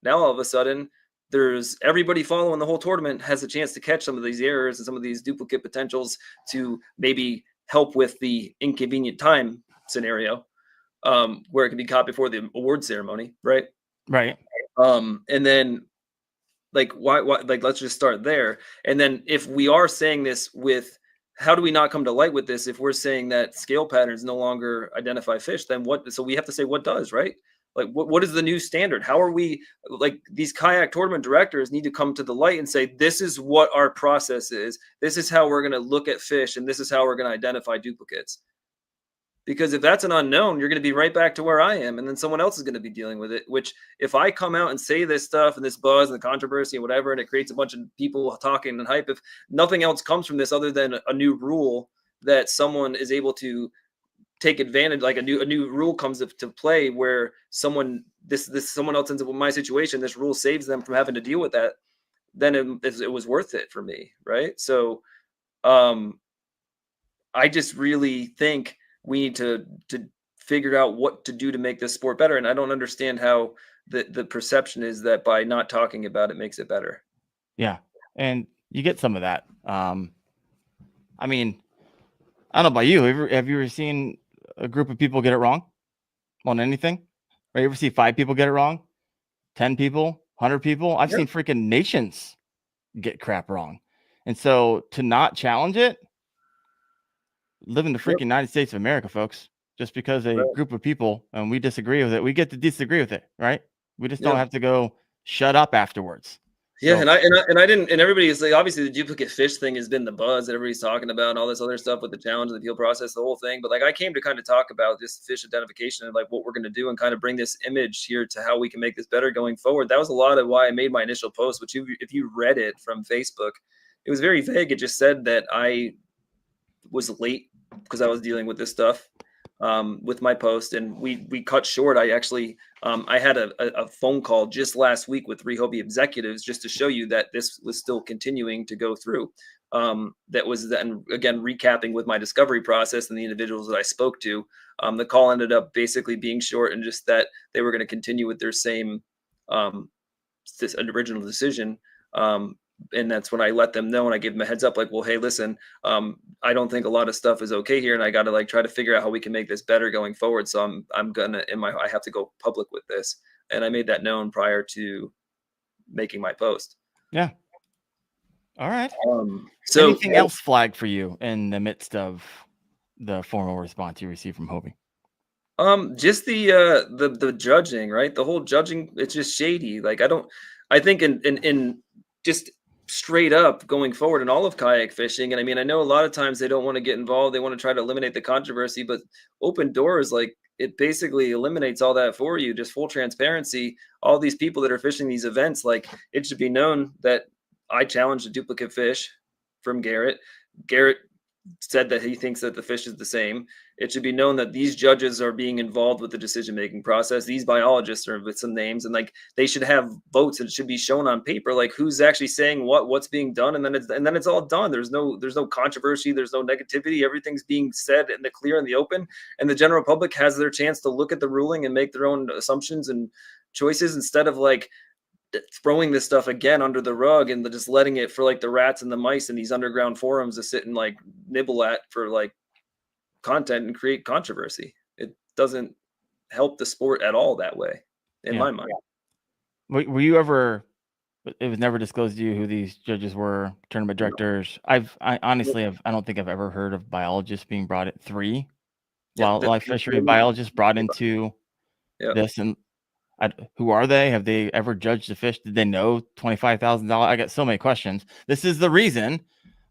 Now all of a sudden there's everybody following the whole tournament has a chance to catch some of these errors and some of these duplicate potentials to maybe help with the inconvenient time scenario, where it can be caught before the award ceremony, right? Right. And then, like, why like, let's just start there. And then if we are saying this with, how do we not come to light with this? If we're saying that scale patterns no longer identify fish, then what? So we have to say what does, right? Like, what is the new standard? How are we, like, these kayak tournament directors need to come to the light and say, this is what our process is. This is how we're going to look at fish, and this is how we're going to identify duplicates. Because if that's an unknown, you're going to be right back to where I am, and then someone else is going to be dealing with it. Which, if I come out and say this stuff and this buzz and the controversy and whatever, and it creates a bunch of people talking and hype, if nothing else comes from this other than a new rule that someone is able to take advantage, like a new rule comes to play where someone else ends up with my situation, this rule saves them from having to deal with that, then it was worth it for me, right? So I just really think we need to figure out what to do to make this sport better. And I don't understand how the perception is that by not talking about it makes it better. Yeah. And you get some of that. I mean, I don't know about you. Have you ever seen a group of people get it wrong on anything? Or you ever see 5 people get it wrong? 10 people? 100 people? I've seen freaking nations get crap wrong. And so to not challenge it, live in the freaking United States of America, folks. just because a group of people and we disagree with it, we get to disagree with it, right? We just don't have to go shut up afterwards. Yeah, so, and I didn't, and everybody is like, obviously the duplicate fish thing has been the buzz that everybody's talking about, and all this other stuff with the challenge, the appeal process, the whole thing. But like, I came to kind of talk about this fish identification and like what we're going to do, and kind of bring this image here to how we can make this better going forward. That was a lot of why I made my initial post. Which, if you read it from Facebook, it was very vague. It just said that I was late because I was dealing with this stuff with my post, and we cut short. I actually I had a phone call just last week with 3 Hobie executives just to show you that this was still continuing to go through. That was then again recapping with my discovery process and the individuals that I spoke to. The call ended up basically being short, and just that they were going to continue with their same this original decision. And that's when I let them know, and I give them a heads up, like, well, hey, listen, I don't think a lot of stuff is okay here, and I got to like try to figure out how we can make this better going forward. So I'm gonna I have to go public with this, and I made that known prior to making my post. Yeah. All right. So anything else flagged for you in the midst of the formal response you received from Hobie? Just the judging, right? The whole judging, it's just shady. Like I think in just straight up going forward in all of kayak fishing. And I mean, I know a lot of times they don't want to get involved. They want to try to eliminate the controversy, but open doors, like it basically eliminates all that for you. Just full transparency. All these people that are fishing these events, like it should be known that I challenged a duplicate fish from Garrett. Garrett said that he thinks that the fish is the same. It should be known that these judges are being involved with the decision-making process. These biologists are with some names, and like they should have votes, and it should be shown on paper, like who's actually saying what's being done, and then it's all done. There's no controversy, there's no negativity. Everything's being said in the clear and the open, and the general public has their chance to look at the ruling and make their own assumptions and choices, instead of like throwing this stuff again under the rug and just letting it for like the rats and the mice in these underground forums to sit and like nibble at for like content and create controversy. It doesn't help the sport at all that way, in my mind. Were you ever? It was never disclosed to you who these judges were, tournament directors. I honestly I don't think I've ever heard of biologists being brought in. 3 wildlife fishery biologists brought into this, and who are they? Have they ever judged the fish? Did they know $25,000? I got so many questions. This is the reason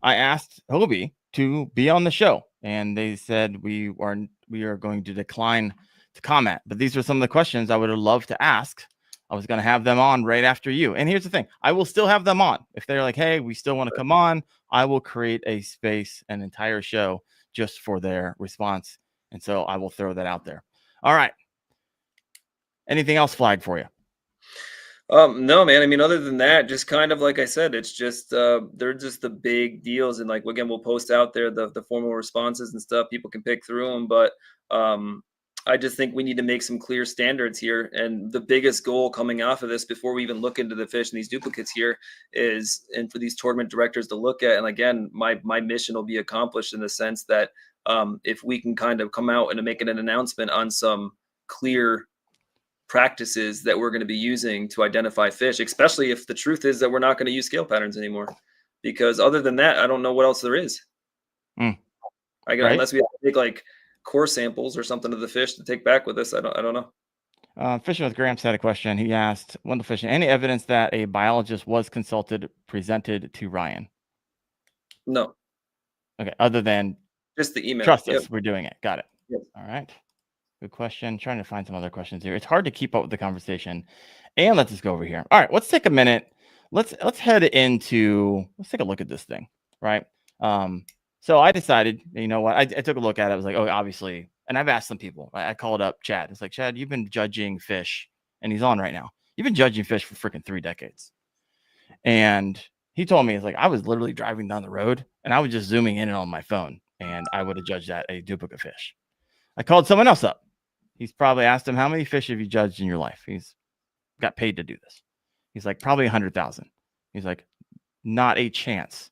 I asked Hobie to be on the show, and they said we are going to decline to comment. But these are some of the questions I would have loved to ask. I was going to have them on right after you. And here's the thing. I will still have them on. If they're like, hey, we still want to come on, I will create a space, an entire show just for their response. And so I will throw that out there. All right. Anything else flagged for you? No, man. I mean, other than that, just kind of like I said, it's just they're just the big deals, and like again, we'll post out there the formal responses and stuff. People can pick through them, but I just think we need to make some clear standards here. And the biggest goal coming off of this, before we even look into the fish and these duplicates here, is, and for these tournament directors to look at. And again, my mission will be accomplished in the sense that if we can kind of come out and make an announcement on some clear practices that we're going to be using to identify fish, especially if the truth is that we're not going to use scale patterns anymore, because other than that, I don't know what else there is. Unless we have to take like core samples or something of the fish to take back with us. I don't know. Fishing with Gramps had a question. He asked, Wendell Fishing, any evidence that a biologist was consulted, presented to Ryan? No. Okay. Other than just the email. Trust us. We're doing it. Got it. Yep. All right. Good question. Trying to find some other questions here. It's hard to keep up with the conversation. And let's just go over here. All right, let's take a minute. Let's head into, let's take a look at this thing, right? So I decided, you know what? I took a look at it. I was like, oh, obviously. And I've asked some people. I called up Chad. It's like, Chad, you've been judging fish, and he's on right now. You've been judging fish for freaking 3 decades. And he told me, it's like, I was literally driving down the road, and I was just zooming in on my phone, and I would have judged that a duplicate fish. I called someone else up. He's probably asked him, how many fish have you judged in your life? He's got paid to do this. He's like, probably 100,000. He's like, not a chance.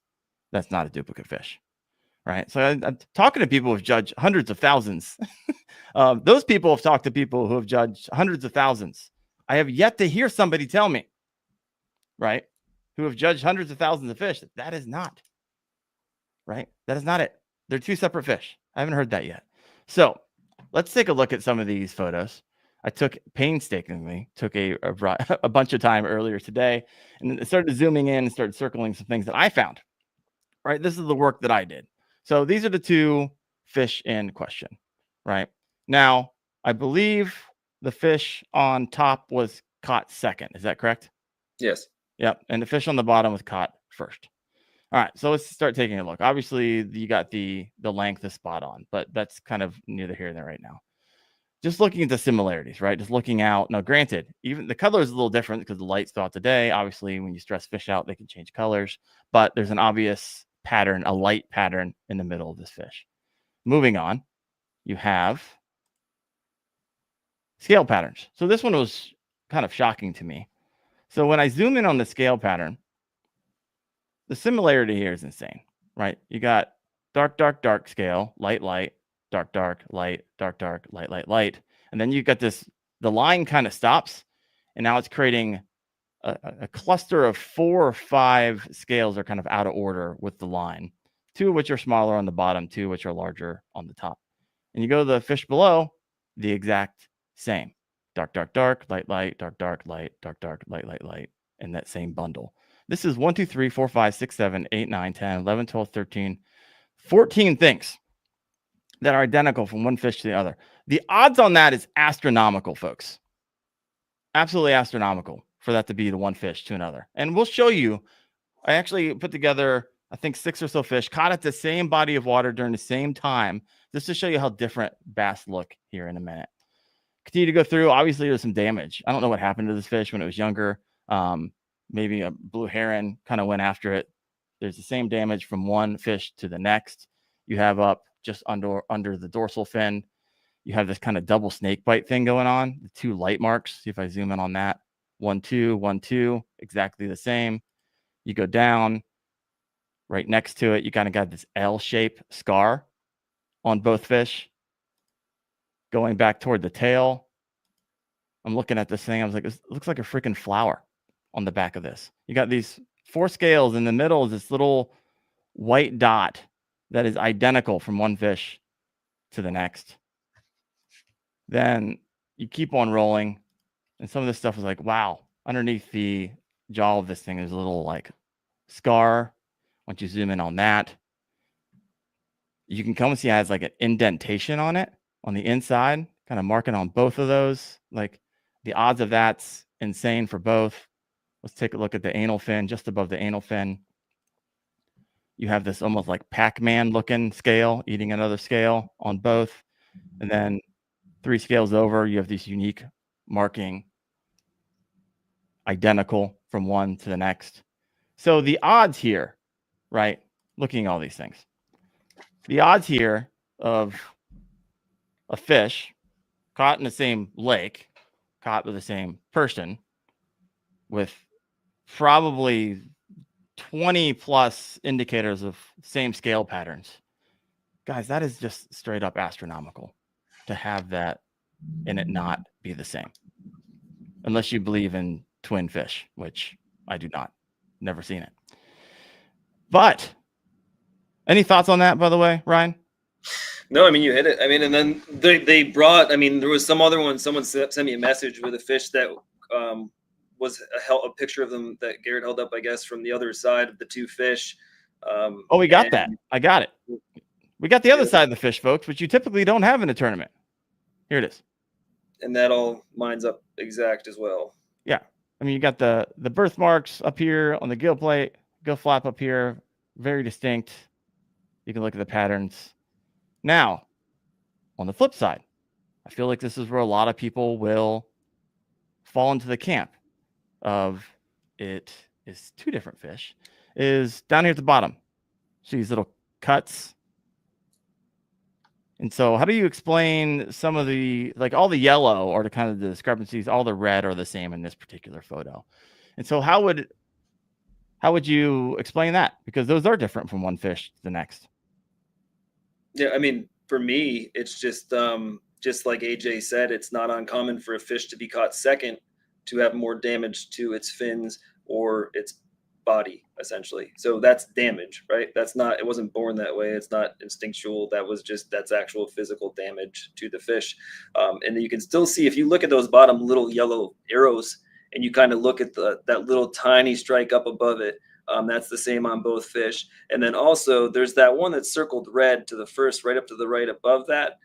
That's not a duplicate fish. Right. So I'm talking to people who have judged hundreds of thousands. Those people have talked to people who have judged hundreds of thousands. I have yet to hear somebody tell me, right, who have judged hundreds of thousands of fish, that is not. Right. That is not it. They're 2 separate fish. I haven't heard that yet. So let's take a look at some of these photos. I took painstakingly, took a bunch of time earlier today, and then started zooming in and started circling some things that I found. Right, this is the work that I did. So these are the two fish in question. Right now, I believe the fish on top was caught second. Is that correct? Yes. Yep. And the fish on the bottom was caught first. All right, so let's start taking a look. Obviously, you got the length is spot on, but that's kind of neither here nor there right now. Just looking at the similarities, right? Just looking out. Now, granted, even the color is a little different because the lights throughout the day. Obviously, when you stress fish out, they can change colors, but there's an obvious pattern, a light pattern in the middle of this fish. Moving on, you have scale patterns. So this one was kind of shocking to me. So when I zoom in on the scale pattern, the similarity here is insane, right? You got dark, dark, dark scale, light, light, dark, dark, light, dark, dark, light, light, light. And then you got this, the line kind of stops, and now it's creating a cluster of 4 or 5 scales are kind of out of order with the line, 2 of which are smaller on the bottom, 2 which are larger on the top. And you go to the fish below, the exact same. Dark, dark, dark, light, light, dark, dark, light, dark, dark, light, light, light, in that same bundle. This is 1, 2, 3, 4, 5, 6, 7, 8, 9, 10, 11, 12, 13, 14 things that are identical from one fish to the other. The odds on that is astronomical, folks. Absolutely astronomical for that to be the one fish to another. And we'll show you. I actually put together, I think, 6 or so fish caught at the same body of water during the same time, just to show you how different bass look here in a minute. Continue to go through. Obviously, there's some damage. I don't know what happened to this fish when it was younger. Maybe a blue heron kind of went after it. There's the same damage from one fish to the next. You have up just under the dorsal fin. You have this kind of double snake bite thing going on. The 2 light marks. See if I zoom in on that. 1, 2, 1, 2, exactly the same. You go down right next to it. You kind of got this L-shaped scar on both fish. Going back toward the tail. I'm looking at this thing. I was like, it looks like a freaking flower on the back of this. You got these 4 scales. In the middle is this little white dot that is identical from one fish to the next. Then you keep on rolling, and some of this stuff is like, wow, underneath the jaw of this thing is a little like scar. Once you zoom in on that, you can come and see it has like an indentation on it on the inside, kind of marking on both of those. Like the odds of that's insane for both. Let's take a look at the anal fin, just above the anal fin. You have this almost like Pac-Man looking scale, eating another scale on both. And then 3 scales over, you have these unique marking, identical from one to the next. So the odds here, right, looking at all these things, the odds here of a fish caught in the same lake, caught with the same person, with probably 20 plus indicators of same scale patterns. Guys, that is just straight up astronomical to have that and it not be the same. Unless you believe in twin fish, which I do not. Never seen it. But any thoughts on that, by the way, Ryan? No, I mean, you hit it. I mean, and then they brought, I mean, there was some other one. Someone sent me a message with a fish that was a picture of them that Garrett held up, I guess, from the other side of the 2 fish. Oh, we got that. I got it. We got the other side of the fish, folks, which you typically don't have in a tournament. Here it is. And that all lines up exact as well. Yeah. I mean, you got the birthmarks up here on the gill plate, gill flap up here, very distinct. You can look at the patterns. Now, on the flip side, I feel like this is where a lot of people will fall into the camp of it is 2 different fish, is down here at the bottom. See these little cuts. And so how do you explain some of the, like all the yellow or the kind of the discrepancies, all the red are the same in this particular photo. And so how would you explain that? Because those are different from one fish to the next. Yeah, I mean, for me, it's just like AJ said, it's not uncommon for a fish to be caught second to have more damage to its fins or its body, essentially. So that's damage, right? It wasn't born that way. It's not instinctual. That's actual physical damage to the fish. And you can still see, if you look at those bottom little yellow arrows and you kind of look at that little tiny strike up above it, that's the same on both fish. And then also there's that one that's circled red to the first, right up to the right above that.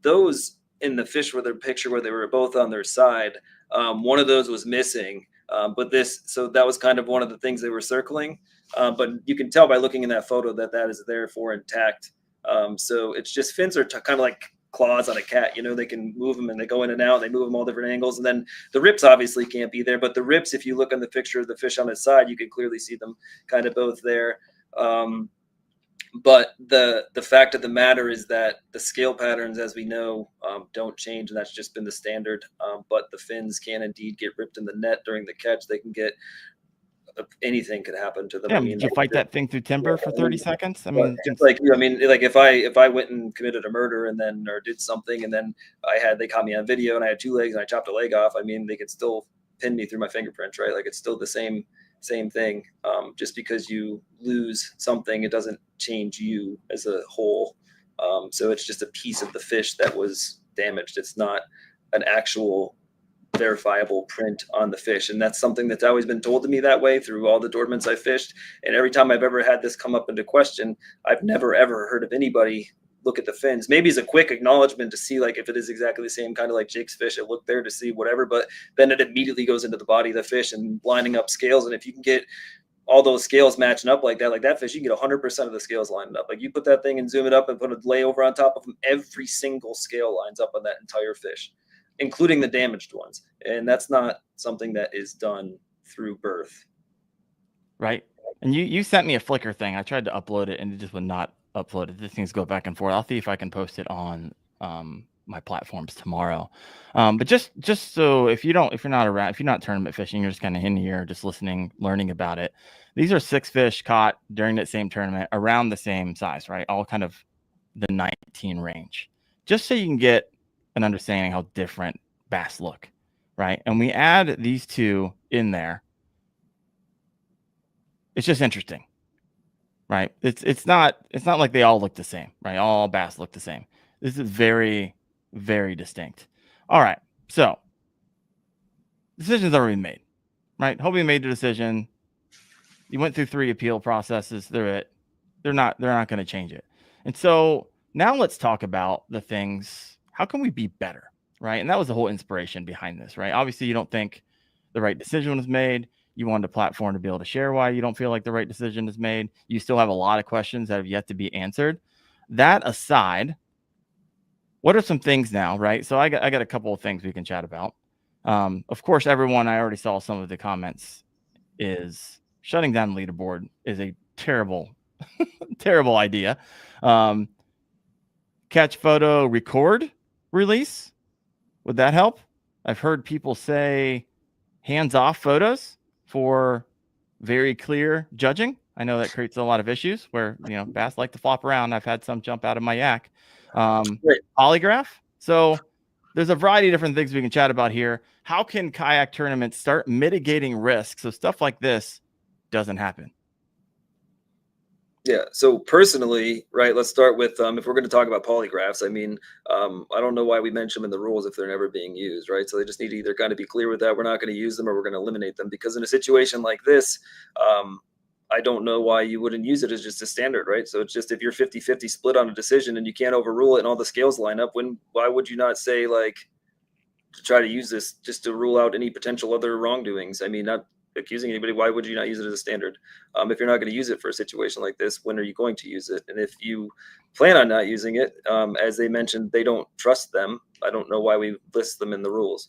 Those in the fish where their picture where they were both on their side, one of those was missing. So that was kind of one of the things they were circling. But you can tell by looking in that photo that is therefore intact. So it's just fins are kind of like claws on a cat. They can move them and they go in and out. They move them all different angles. And then the rips obviously can't be there. But the rips, if you look on the picture of the fish on its side, you can clearly see them kind of both there. But the fact of the matter is that the scale patterns, as we know, don't change, and that's just been the standard. But the fins can indeed get ripped in the net during the catch. They can get anything could happen to them. Yeah, did you fight that thing through timber for 30 seconds? I mean, just like you. I mean, like if I went and committed a murder and then or did something and then they caught me on video and I had 2 legs and I chopped a leg off. I mean, they could still pin me through my fingerprints, right? Like it's still the same thing. Just because you lose something, it doesn't change you as a whole. So it's just a piece of the fish that was damaged. It's not an actual verifiable print on the fish. And that's something that's always been told to me that way through all the tournaments I fished. And every time I've ever had this come up into question, I've never, ever heard of anybody look at the fins. Maybe as a quick acknowledgement to see like if it is exactly the same, kind of like Jake's fish, I look there to see whatever, but then it immediately goes into the body of the fish and lining up scales. And if you can get all those scales matching up like that fish, you can get 100% of the scales lined up. Like you put that thing and zoom it up and put a layover on top of them, every single scale lines up on that entire fish, including the damaged ones. And that's not something that is done through birth. Right. And you sent me a Flickr thing. I tried to upload it and it just would not upload it. These things go back and forth. I'll see if I can post it on my platforms tomorrow. But just so if you're not around, if you're not tournament fishing, you're just kind of in here, just listening, learning about it. These are 6 fish caught during that same tournament around the same size, right? All kind of the 19 range, just so you can get an understanding how different bass look, right? And we add these 2 in there. It's just interesting, right? It's not like they all look the same, right? All bass look the same. This is very, very distinct. All right, so decision's already made, right? Hobie made the decision. You went through 3 appeal processes. They're not going to change it. And so now let's talk about the things. How can we be better, right? And that was the whole inspiration behind this, right? Obviously, you don't think the right decision was made. You wanted a platform to be able to share why you don't feel like the right decision is made. You still have a lot of questions that have yet to be answered. That aside, what are some things now, right? So I got a couple of things we can chat about. Of course, everyone, I already saw some of the comments, is shutting down the leaderboard is a terrible, terrible idea. Catch, photo, record, release. Would that help? I've heard people say hands-off photos for very clear judging. I know that creates a lot of issues where, bass like to flop around. I've had some jump out of my yak. Polygraph. So there's a variety of different things we can chat about here. How can kayak tournaments start mitigating risk so stuff like this doesn't happen? Yeah. So personally, right, let's start with, if we're going to talk about polygraphs, I mean, I don't know why we mention them in the rules if they're never being used, right? So they just need to either kind of be clear with that. We're not going to use them or we're going to eliminate them, because in a situation like this, I don't know why you wouldn't use it as just a standard, right? So it's just, if you're 50-50 split on a decision and you can't overrule it and all the scales line up, why would you not say, like, to try to use this just to rule out any potential other wrongdoings? I mean, not accusing anybody. Why would you not use it as a standard? If you're not going to use it for a situation like this, when are you going to use it? And if you plan on not using it, as they mentioned, they don't trust them. I don't know why we list them in the rules.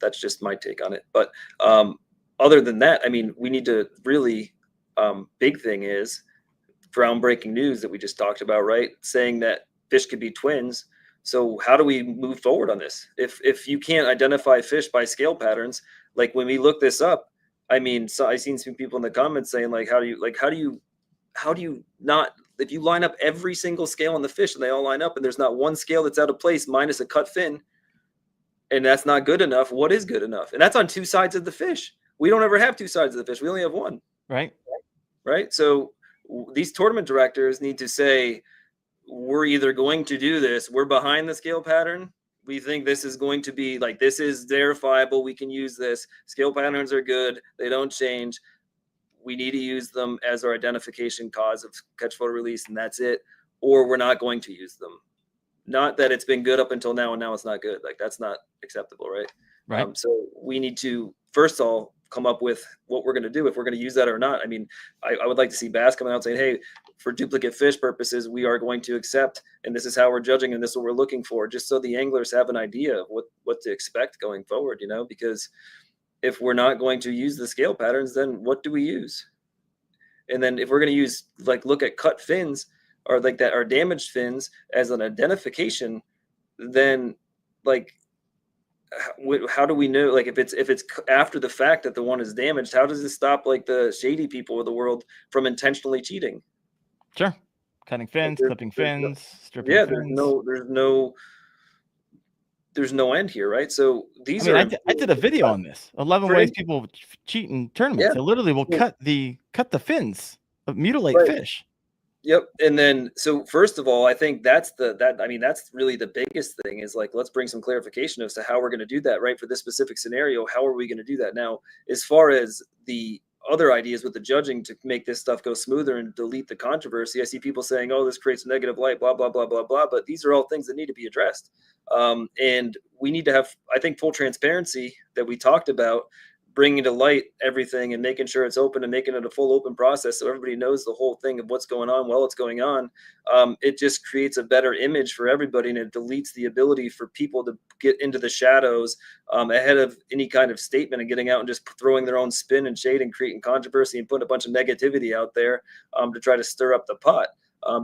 That's just my take on it. But other than that, I mean, we need to really, big thing is groundbreaking news that we just talked about, right? Saying that fish could be twins. So how do we move forward on this? If you can't identify fish by scale patterns, like when we look this up, I mean, so I've seen some people in the comments saying, like, how do you not, if you line up every single scale on the fish and they all line up and there's not one scale that's out of place minus a cut fin, and that's not good enough, what is good enough? And that's on 2 sides of the fish. we don't ever have two sides of the fish. We only have one. Right. So these tournament directors need to say, we're either going to do this, we're behind the scale pattern. We think this is going to be like, this is verifiable. We can use this. Scale patterns are good. They don't change. We need to use them as our identification cause of catch, photo, release, and that's it. Or we're not going to use them. Not that it's been good up until now and now it's not good. Like, that's not acceptable, right? So we need to, first of all, come up with what we're going to do, if we're going to use that or not. I mean, I would like to see Bass coming out saying, hey, for duplicate fish purposes, we are going to accept, and this is how we're judging, and this is what we're looking for, just so the anglers have an idea of what to expect going forward, because if we're not going to use the scale patterns, then what do we use? And then if we're going to use, like, look at cut fins or like that, or damaged fins as an identification, then like, how do we know, like, if it's after the fact that the one is damaged, how does it stop like the shady people of the world from intentionally cheating? Sure. Cutting fins, clipping fins, stripping fins. There's no end here, right? So these I did a video on this. 11 ways people cheat in tournaments. They literally will cut the fins, mutilate fish. Yep. And then, so first of all, I think that's really the biggest thing is, like, let's bring some clarification as to how we're going to do that, right? For this specific scenario, how are we going to do that? Now, as far as the other ideas with the judging to make this stuff go smoother and delete the controversy, I see people saying, oh, this creates negative light, blah, blah, blah, blah, blah. But these are all things that need to be addressed. And we need to have, I think, full transparency that we talked about, bringing to light everything and making sure it's open and making it a full open process so everybody knows the whole thing of what's going on while it's going on. It just creates a better image for everybody, and it deletes the ability for people to get into the shadows ahead of any kind of statement and getting out and just throwing their own spin and shade and creating controversy and putting a bunch of negativity out there to try to stir up the pot.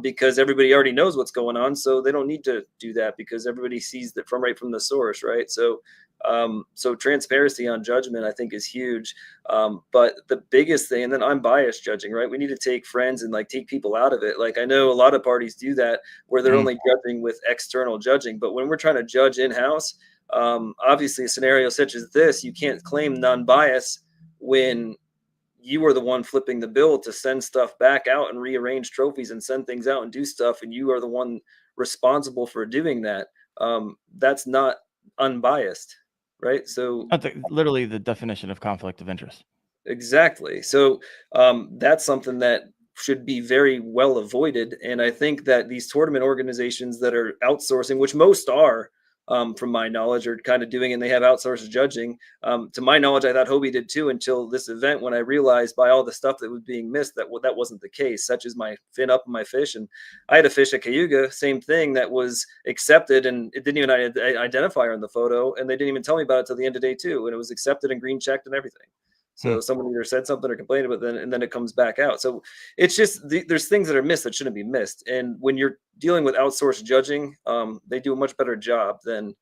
Because everybody already knows what's going on, so they don't need to do that because everybody sees that right from the source, right? So transparency on judgment, I think, is huge. But the biggest thing, and then unbiased judging, right? We need to take friends and, like, take people out of it. Like, I know a lot of parties do that where they're only judging with external judging, but when we're trying to judge in-house, obviously a scenario such as this, you can't claim non-bias when you are the one flipping the bill to send stuff back out and rearrange trophies and send things out and do stuff, and you are the one responsible for doing that. That's not unbiased, right? So that's literally the definition of conflict of interest. Exactly. So that's something that should be very well avoided. And I think that these tournament organizations that are outsourcing, which most are, from my knowledge, are kind of doing, and they have outsourced judging. To my knowledge, I thought Hobie did too, until this event, when I realized by all the stuff that was being missed that that wasn't the case, such as my fin up on my fish. And I had a fish at Cayuga, same thing, that was accepted, and it didn't even identify her in the photo, and they didn't even tell me about it till the end of day two, and it was accepted and green checked and everything. So someone either said something or complained about it, and then it comes back out. So it's just there's things that are missed that shouldn't be missed. And when you're dealing with outsourced judging, they do a much better job than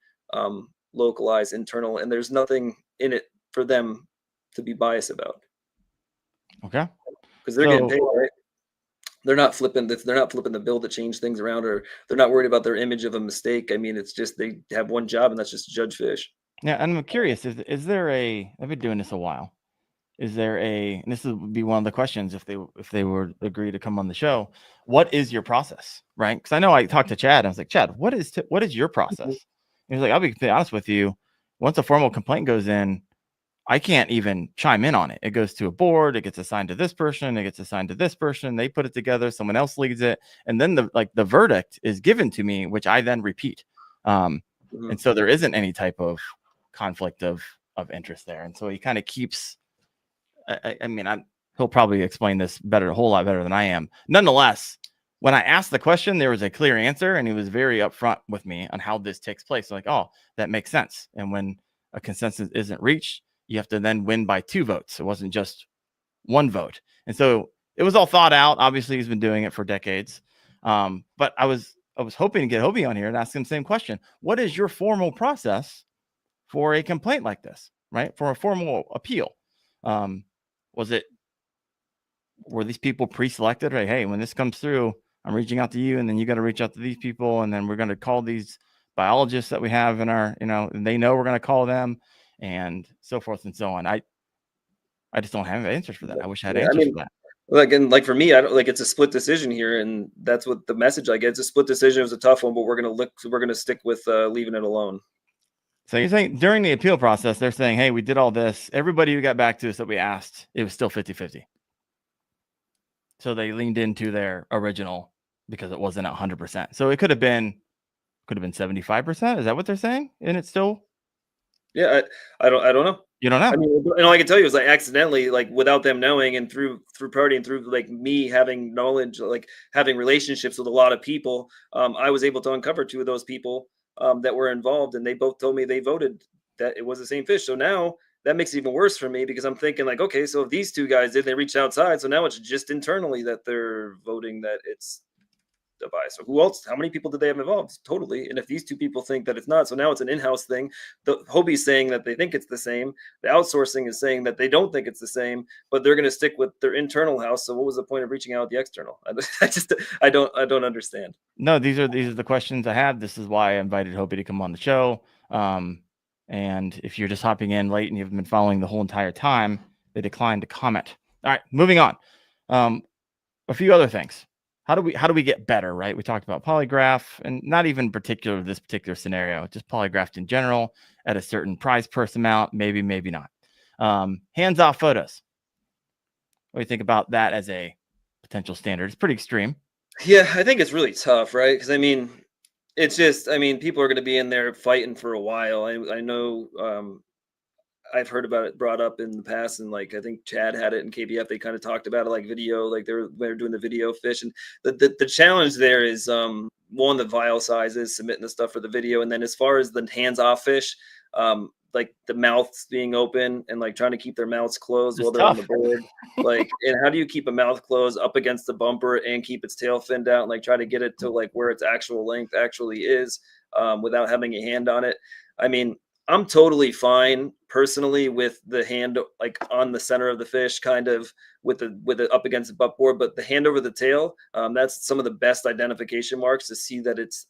localized internal. And there's nothing in it for them to be biased about. Okay. Because they're getting paid, right? They're not flipping the bill to change things around, or they're not worried about their image of a mistake. I mean, it's just they have one job, and that's just to judge fish. Yeah, and I'm curious, is there I've been doing this a while. Is there and this would be one of the questions if they would agree to come on the show, what is your process, right? Because I know I talked to Chad. I was like, Chad, what is your process? And he's like, I'll be honest with you. Once a formal complaint goes in, I can't even chime in on it. It goes to a board. It gets assigned to this person. It gets assigned to this person. They put it together. Someone else leads it. And then the verdict is given to me, which I then repeat. And so there isn't any type of conflict of interest there. And so he kind of keeps, he'll probably explain this a whole lot better than I am. Nonetheless, when I asked the question, there was a clear answer, and he was very upfront with me on how this takes place. Like, oh, that makes sense. And when a consensus isn't reached, you have to then win by 2 votes. It wasn't just 1 vote. And so it was all thought out. Obviously, he's been doing it for decades. But I was hoping to get Hobie on here and ask him the same question. What is your formal process for a complaint like this, right? For a formal appeal? Were these people pre-selected? Right? Hey, when this comes through, I'm reaching out to you, and then you got to reach out to these people, and then we're going to call these biologists that we have in our, and they know we're going to call them, and so forth and so on. I just don't have answers for that. I wish I had Yeah, answers for that. like for me, I don't like it's a split decision here, and that's what the message I get. It's a split decision. It was a tough one, but we're gonna stick with leaving it alone. So you're saying during the appeal process, they're saying, hey, we did all this. Everybody who got back to us that we asked, it was still 50-50. So they leaned into their original because it wasn't 100%. So it could have been 75%. Is that what they're saying? And it's still, Yeah, I don't know. you don't know. I mean, and all I can tell you is like accidentally, like without them knowing, and through partying, through like me having knowledge, like having relationships with a lot of people, I was able to uncover two of those people that were involved, and they both told me they voted that it was the same fish. So now that makes it even worse for me because I'm thinking like, okay, so if these two guys did, they reached outside, so now it's just internally that they're voting that it's a bias. So who else? How many people did they have involved? Totally. And if these two people think that it's not, so now it's an in-house thing. The Hobie's saying that they think it's the same. The outsourcing is saying that they don't think it's the same, but they're going to stick with their internal house. So what was the point of reaching out with the external? I don't understand. No, these are the questions I have. This is why I invited Hobie to come on the show. And if you're just hopping in late and you've been following the whole entire time, they declined to comment. All right, moving on. A few other things. How do we get better, right? We talked about polygraph, and not even particular this particular scenario, just polygraphed in general at a certain prize purse amount, maybe not. Hands-off photos. What do you think about that as a potential standard? It's pretty extreme. Yeah, I think it's really tough, right? Because I mean, it's just, I mean, people are going to be in there fighting for a while. I know I've heard about it brought up in the past, and like I think Chad had it in KBF. They kind of talked about it like video, like they're doing the video fish, and the challenge there is one, the vial sizes, submitting the stuff for the video, and then as far as the hands off fish, like the mouths being open and like trying to keep their mouths closed while they're on the board, like, and how do you keep a mouth closed up against the bumper and keep its tail finned out and like try to get it to like where its actual length actually is without having a hand on it. I mean, I'm totally fine personally with the hand like on the center of the fish, kind of with the up against the butt board, but the hand over the tail, that's some of the best identification marks to see that it's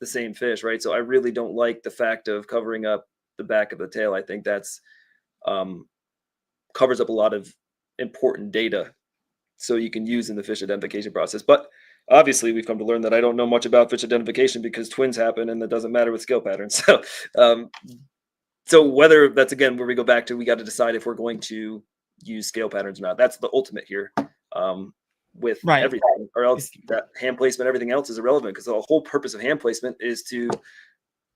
the same fish, right? So I really don't like the fact of covering up the back of the tail. I think that's covers up a lot of important data so you can use in the fish identification process. But obviously we've come to learn that I don't know much about fish identification because twins happen and that doesn't matter with scale patterns. So whether that's, again, where we go back to, we got to decide if we're going to use scale patterns or not. That's the ultimate here with everything, or else that hand placement, everything else is irrelevant, because the whole purpose of hand placement is to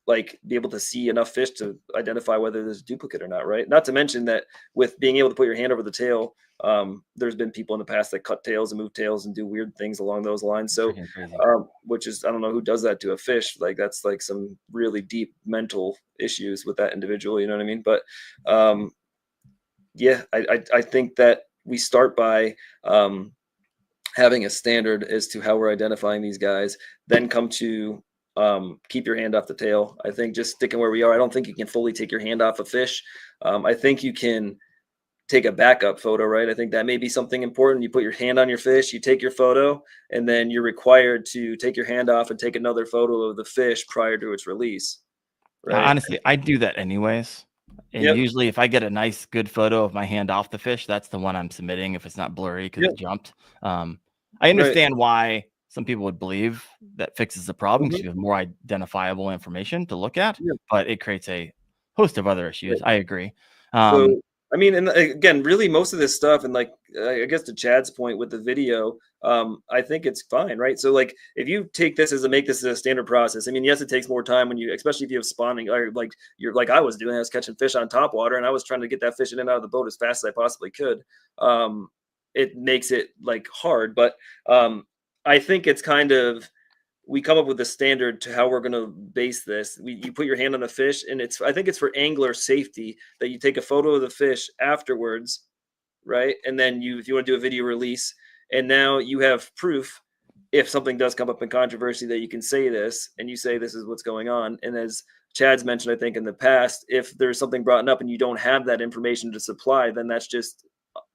like be able to see enough fish to identify whether there's a duplicate or not, right? Not to mention that with being able to put your hand over the tail, there's been people in the past that cut tails and move tails and do weird things along those lines. So, which is, I don't know who does that to a fish. Like that's like some really deep mental issues with that individual. You know what I mean? But yeah, I think that we start by having a standard as to how we're identifying these guys, then come to keep your hand off the tail. I think just sticking where we are, I don't think you can fully take your hand off a fish. I think you can take a backup photo, right? I think that may be something important. You put your hand on your fish, you take your photo, and then you're required to take your hand off and take another photo of the fish prior to its release. Right? Honestly, I do that anyways. And usually if I get a nice, good photo of my hand off the fish, that's the one I'm submitting if it's not blurry because it jumped. I understand why some people would believe that fixes the problem because you have more identifiable information to look at, but it creates a host of other issues. I agree. So, I mean, and again, really most of this stuff, and like, I guess to Chad's point with the video, I think it's fine, right? So like, if you take this make this a standard process, I mean, yes, it takes more time when you, especially if you have spawning, or like you're like I was doing, I was catching fish on top water and I was trying to get that fish in and out of the boat as fast as I possibly could. It makes it like hard, but I think it's kind of, we come up with a standard to how we're going to base this. You put your hand on a fish, and I think it's for angler safety that you take a photo of the fish afterwards, right? And then if you want to do a video release, and now you have proof if something does come up in controversy that you can say this, and you say this is what's going on. And as Chad's mentioned, I think in the past, if there's something brought up and you don't have that information to supply, then that's just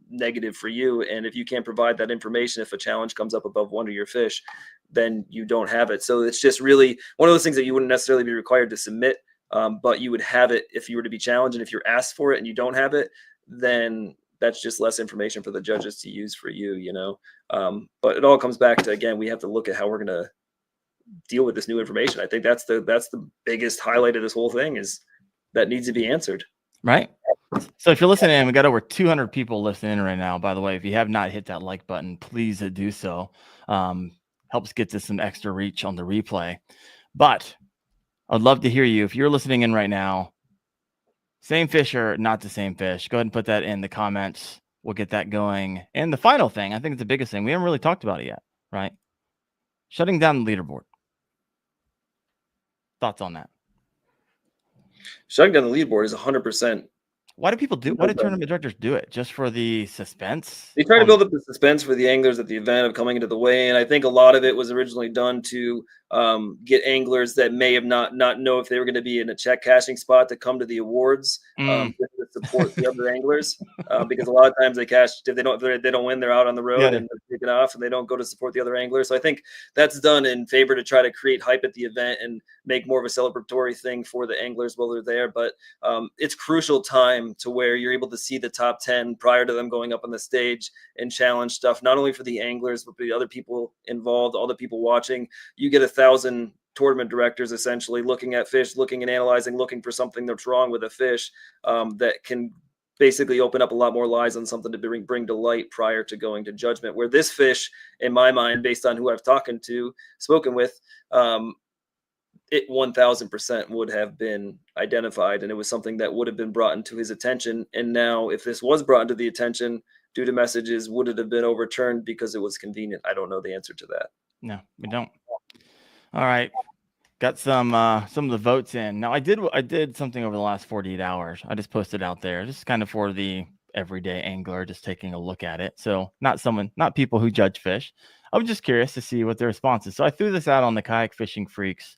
negative for you. And if you can't provide that information, if a challenge comes up above one of your fish, then you don't have it. So it's just really one of those things that you wouldn't necessarily be required to submit, but you would have it if you were to be challenged. And if you're asked for it and you don't have it, then that's just less information for the judges to use for you, but it all comes back to, again, we have to look at how we're going to deal with this new information. I think that's the biggest highlight of this whole thing, is that needs to be answered. Right. So if you're listening, we got over 200 people listening right now. By the way, if you have not hit that like button, please do so. Helps get to some extra reach on the replay. But I'd love to hear you. If you're listening in right now, same fish or not the same fish, go ahead and put that in the comments. We'll get that going. And the final thing, I think it's the biggest thing. We haven't really talked about it yet, right? Shutting down the leaderboard. Thoughts on that? Shutting down the leaderboard is 100%. Why do people do? Why do tournament directors do it? Just for the suspense? They try to build up the suspense for the anglers at the event of coming into the weigh-in. I think a lot of it was originally done to get anglers that may have not know if they were going to be in a check cashing spot to come to the awards to support the other anglers, because a lot of times they cash, if they don't win, they're out on the road and they're taken off, and they don't go to support the other anglers. So I think that's done in favor to try to create hype at the event and make more of a celebratory thing for the anglers while they're there. But it's crucial time to where you're able to see the top 10 prior to them going up on the stage and challenge stuff, not only for the anglers, but for the other people involved, all the people watching. You get 1,000 tournament directors essentially looking at fish, looking and analyzing, looking for something that's wrong with a fish, that can basically open up a lot more lies on something to bring to light prior to going to judgment. Where this fish, in my mind, based on who I've spoken with, it 1000% would have been identified, and it was something that would have been brought into his attention. And now, if this was brought into the attention due to messages, would it have been overturned because it was convenient? I don't know the answer to that. No, we don't. All right. Got some of the votes in. Now I did something over the last 48 hours. I just posted out there, just kind of for the everyday angler, just taking a look at it. So not people who judge fish. I was just curious to see what their response is. So I threw this out on the Kayak Fishing Freaks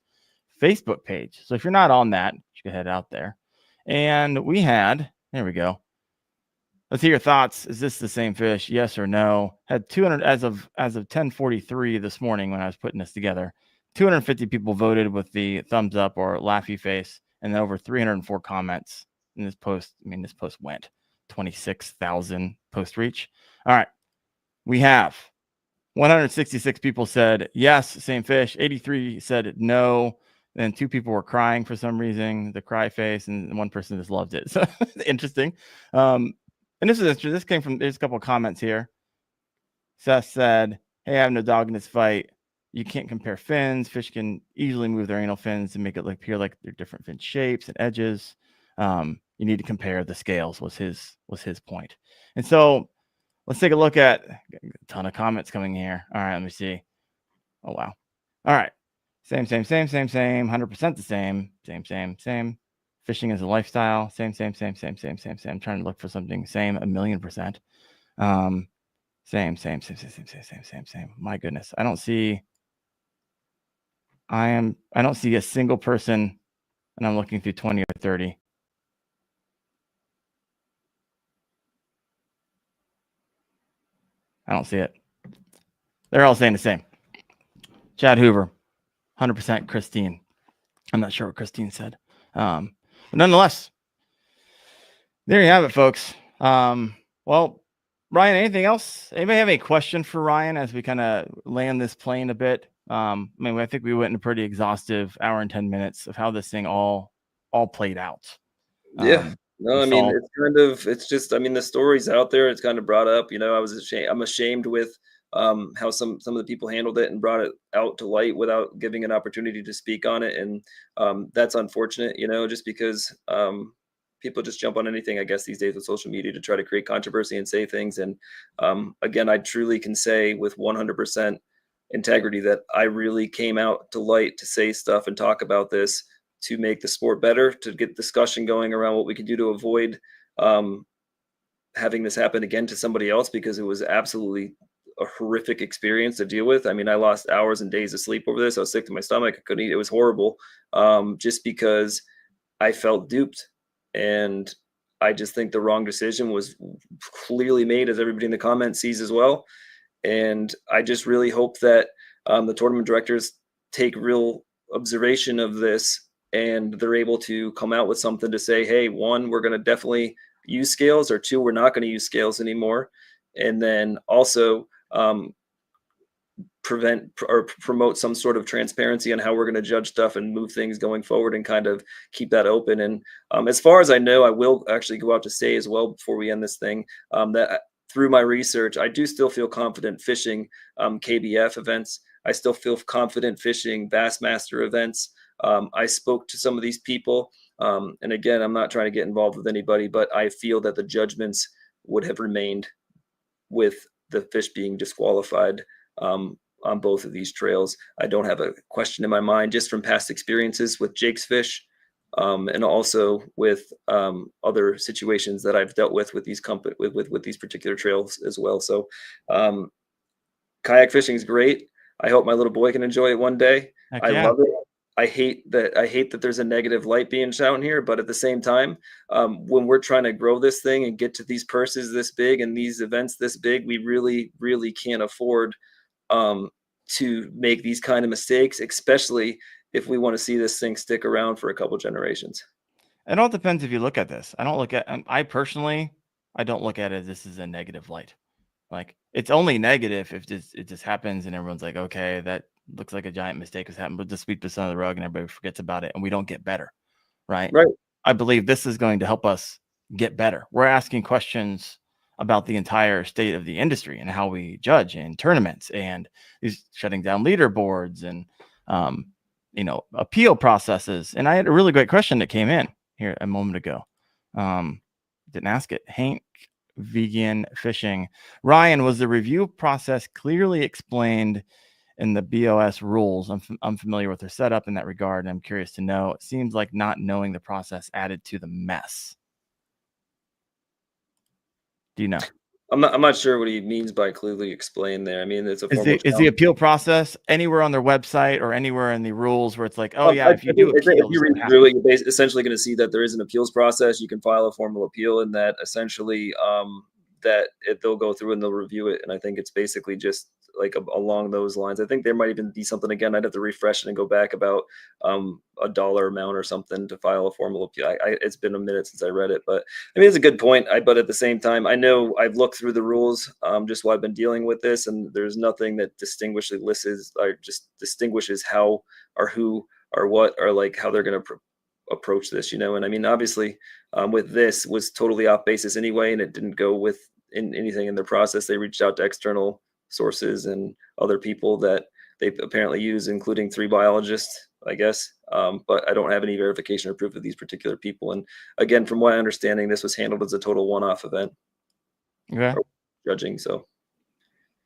Facebook page. So if you're not on that, you can head out there. And we had, there we go. Let's hear your thoughts. Is this the same fish? Yes or no? Had 200 as of 10:43 this morning when I was putting this together. 250 people voted with the thumbs up or laughy face, and then over 304 comments in this post. I mean, this post went 26,000 post reach. All right. We have 166 people said yes, same fish. 83 said no. Then 2 people were crying for some reason, the cry face, and one person just loved it. So interesting. And this came from, there's a couple of comments here. Seth said, hey, I have no dog in this fight. You can't compare fins. Fish can easily move their anal fins and make it appear like they're different fin shapes and edges. You need to compare the scales was his point. And so let's take a look at a ton of comments coming here. All right, let me see. Oh, wow. All right. Same. 100% the same. Same. Fishing is a lifestyle. Same. I'm trying to look for something. Same, 1,000,000%. Same. My goodness. I don't see a single person, and I'm looking through 20 or 30. I don't see it. They're all saying the same. Chad Hoover, 100% Christine. I'm not sure what Christine said. But nonetheless, there you have it, folks. Well, Ryan, anything else? Anybody have any question for Ryan as we kind of land this plane a bit? I think we went in a pretty exhaustive hour and 10 minutes of how this thing all played out. Yeah. No, it's just, the story's out there. It's kind of brought up, I'm ashamed with how some of the people handled it and brought it out to light without giving an opportunity to speak on it. And that's unfortunate, just because people just jump on anything, I guess, these days with social media to try to create controversy and say things. And again, I truly can say with 100% integrity that I really came out to light to say stuff and talk about this to make the sport better, to get discussion going around what we can do to avoid having this happen again to somebody else, because it was absolutely a horrific experience to deal with. I lost hours and days of sleep over this. I was sick to my stomach. I couldn't eat. It was horrible, just because I felt duped. And I just think the wrong decision was clearly made, as everybody in the comments sees as well. And I just really hope that the tournament directors take real observation of this, and they're able to come out with something to say, hey, one, we're going to definitely use scales, or 2, we're not going to use scales anymore. And then also prevent or promote some sort of transparency on how we're going to judge stuff and move things going forward, and kind of keep that open. And as far as I know, I will actually go out to say as well before we end this thing, that through my research, I do still feel confident fishing KBF events. I still feel confident fishing Bassmaster events. I spoke to some of these people, and again, I'm not trying to get involved with anybody, but I feel that the judgments would have remained with the fish being disqualified on both of these trails. I don't have a question in my mind, just from past experiences with Jake's fish, and also with other situations that I've dealt with these with these particular trails as well. So kayak fishing is great. I hope my little boy can enjoy it one day. Heck I yeah. love it. I hate that there's a negative light being shown here, but at the same time, when we're trying to grow this thing and get to these purses this big and these events this big, we really, really can't afford to make these kind of mistakes, especially if we want to see this thing stick around for a couple generations. It all depends if you look at this. I personally, I don't look at it as this is a negative light. Like, it's only negative if it just happens and everyone's like, okay, that looks like a giant mistake has happened, but just sweep this under the rug and everybody forgets about it and we don't get better. Right. I believe this is going to help us get better. We're asking questions about the entire state of the industry and how we judge in tournaments, and these shutting down leaderboards and, appeal processes. And I had a really great question that came in here a moment ago. Didn't ask it. Hank Vegan Fishing. Ryan, was the review process clearly explained in the BOS rules? I'm familiar with their setup in that regard, and I'm curious to know. It seems like not knowing the process added to the mess. Do you know? I'm not sure what he means by clearly explained there. I mean, it's a formal is the appeal process anywhere on their website or anywhere in the rules where it's like, oh yeah, if you do appeal, if you read through it, you're essentially going to see that there is an appeals process. You can file a formal appeal, and that essentially they'll go through and they'll review it. And I think it's basically just like along those lines. I think there might even be something, again, I'd have to refresh it and go back, about a dollar amount or something to file a formal appeal. It's been a minute since I read it, but I mean, it's a good point. But at the same time, I know I've looked through the rules just while I've been dealing with this, and there's nothing that distinguishes how or who or what or like how they're going to approach this, And I mean, obviously with this was totally off basis anyway, and it didn't go with anything in their process. They reached out to external sources and other people that they apparently use, including 3 biologists, I guess. But I don't have any verification or proof of these particular people. And again, from my understanding, this was handled as a total one-off event. Okay. Judging. So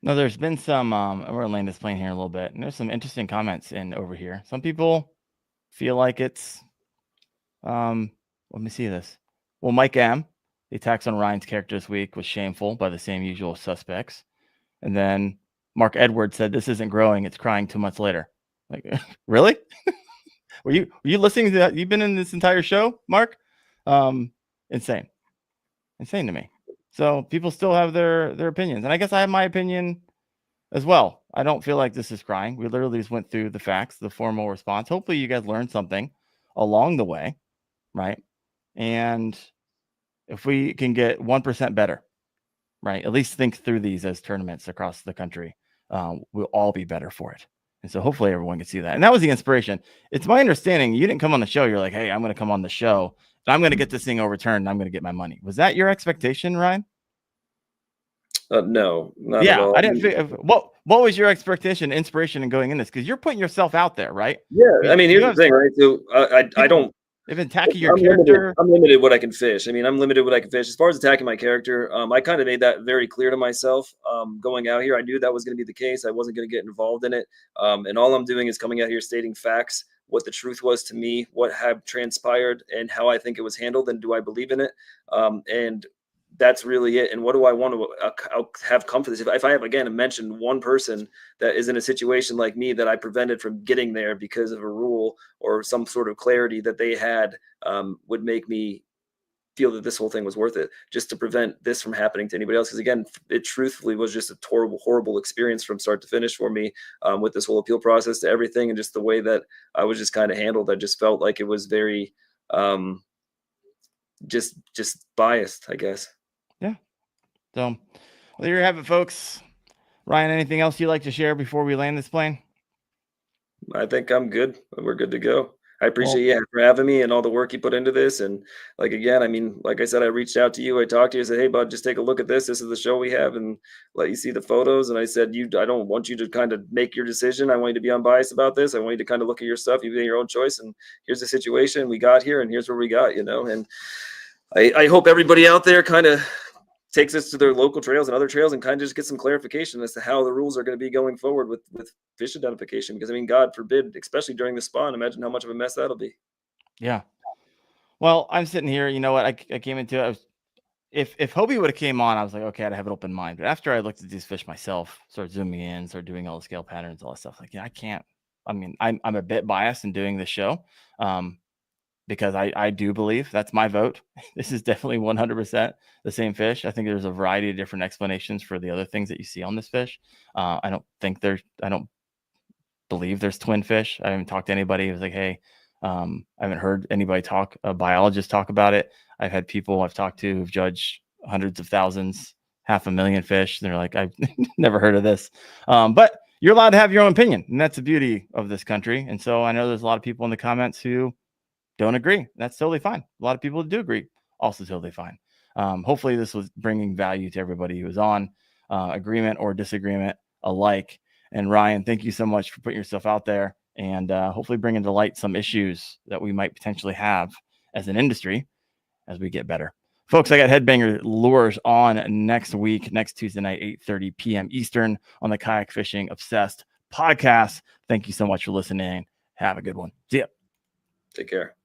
no, there's been some, we're going to land this plane here in a little bit, and there's some interesting comments in over here. Some people feel like it's, let me see this. Well, Mike M., the attacks on Ryan's character this week was shameful by the same usual suspects. And then Mark Edwards said, this isn't growing, it's crying 2 months later. Like, really? were you listening to that? You've been in this entire show, Mark? Insane to me. So people still have their opinions. And I guess I have my opinion as well. I don't feel like this is crying. We literally just went through the facts, the formal response. Hopefully you guys learned something along the way, right? And if we can get 1% better, right, at least think through these as tournaments across the country, we'll all be better for it. And so hopefully everyone can see that. And that was the inspiration. It's my understanding you didn't come on the show. You're like, hey, I'm going to come on the show, and I'm going to get this thing overturned, and I'm going to get my money. Was that your expectation, Ryan? No, not at all. I didn't think. What was your expectation, inspiration in going in this? Because you're putting yourself out there, right? Yeah, I mean, here's the thing, right? So I don't. They've been attacking your character. I'm limited what I can fish. I mean, I'm limited what I can fish. As far as attacking my character, I kind of made that very clear to myself going out here. I knew that was going to be the case. I wasn't going to get involved in it. And all I'm doing is coming out here stating facts, what the truth was to me, what had transpired, and how I think it was handled, and do I believe in it? And that's really it. And what do I want to have come for this? If I have, again, mentioned one person that is in a situation like me that I prevented from getting there because of a rule or some sort of clarity that they had, would make me feel that this whole thing was worth it, just to prevent this from happening to anybody else. Because again, it truthfully was just a horrible experience from start to finish for me, with this whole appeal process to everything. And just the way that I was just kind of handled, I just felt like it was very, just biased, I guess. Yeah. So well, there you have it, folks. Ryan, anything else you'd like to share before we land this plane? I think I'm good. We're good to go. I appreciate you for having me and all the work you put into this. And like, again, I mean, like I said, I reached out to you. I talked to you. I said, hey, bud, just take a look at this. This is the show we have, and let you see the photos. And I said, I don't want you to kind of make your decision. I want you to be unbiased about this. I want you to kind of look at your stuff. You made your own choice. And here's the situation we got here, and here's where we got, And I hope everybody out there kind of takes us to their local trails and other trails and kind of just get some clarification as to how the rules are going to be going forward with fish identification. Because I mean, God forbid, especially during the spawn, imagine how much of a mess that'll be. Yeah. Well, I'm sitting here, you know what? I came into it. If Hobie would have came on, I was like, okay, I'd have an open mind. But after I looked at these fish myself, started zooming in, started doing all the scale patterns, all that stuff, like, yeah, I can't. I mean, I'm a bit biased in doing this show. Because I do believe that's my vote. This is definitely 100% the same fish. I think there's a variety of different explanations for the other things that you see on this fish. I don't believe there's twin fish. I haven't talked to anybody who's like, hey, I haven't heard anybody a biologist talk about it. I've had people I've talked to who've judged hundreds of thousands, 500,000 fish. They're like, I've never heard of this. But you're allowed to have your own opinion. And that's the beauty of this country. And so I know there's a lot of people in the comments who don't agree. That's totally fine. A lot of people do agree. Also totally fine. Hopefully this was bringing value to everybody who was on agreement or disagreement alike. And Ryan, thank you so much for putting yourself out there and hopefully bringing to light some issues that we might potentially have as an industry as we get better. Folks, I got Headbanger Lures on next week, next Tuesday night, 8:30 p.m. Eastern on the Kayak Fishing Obsessed Podcast. Thank you so much for listening. Have a good one. See ya. Take care.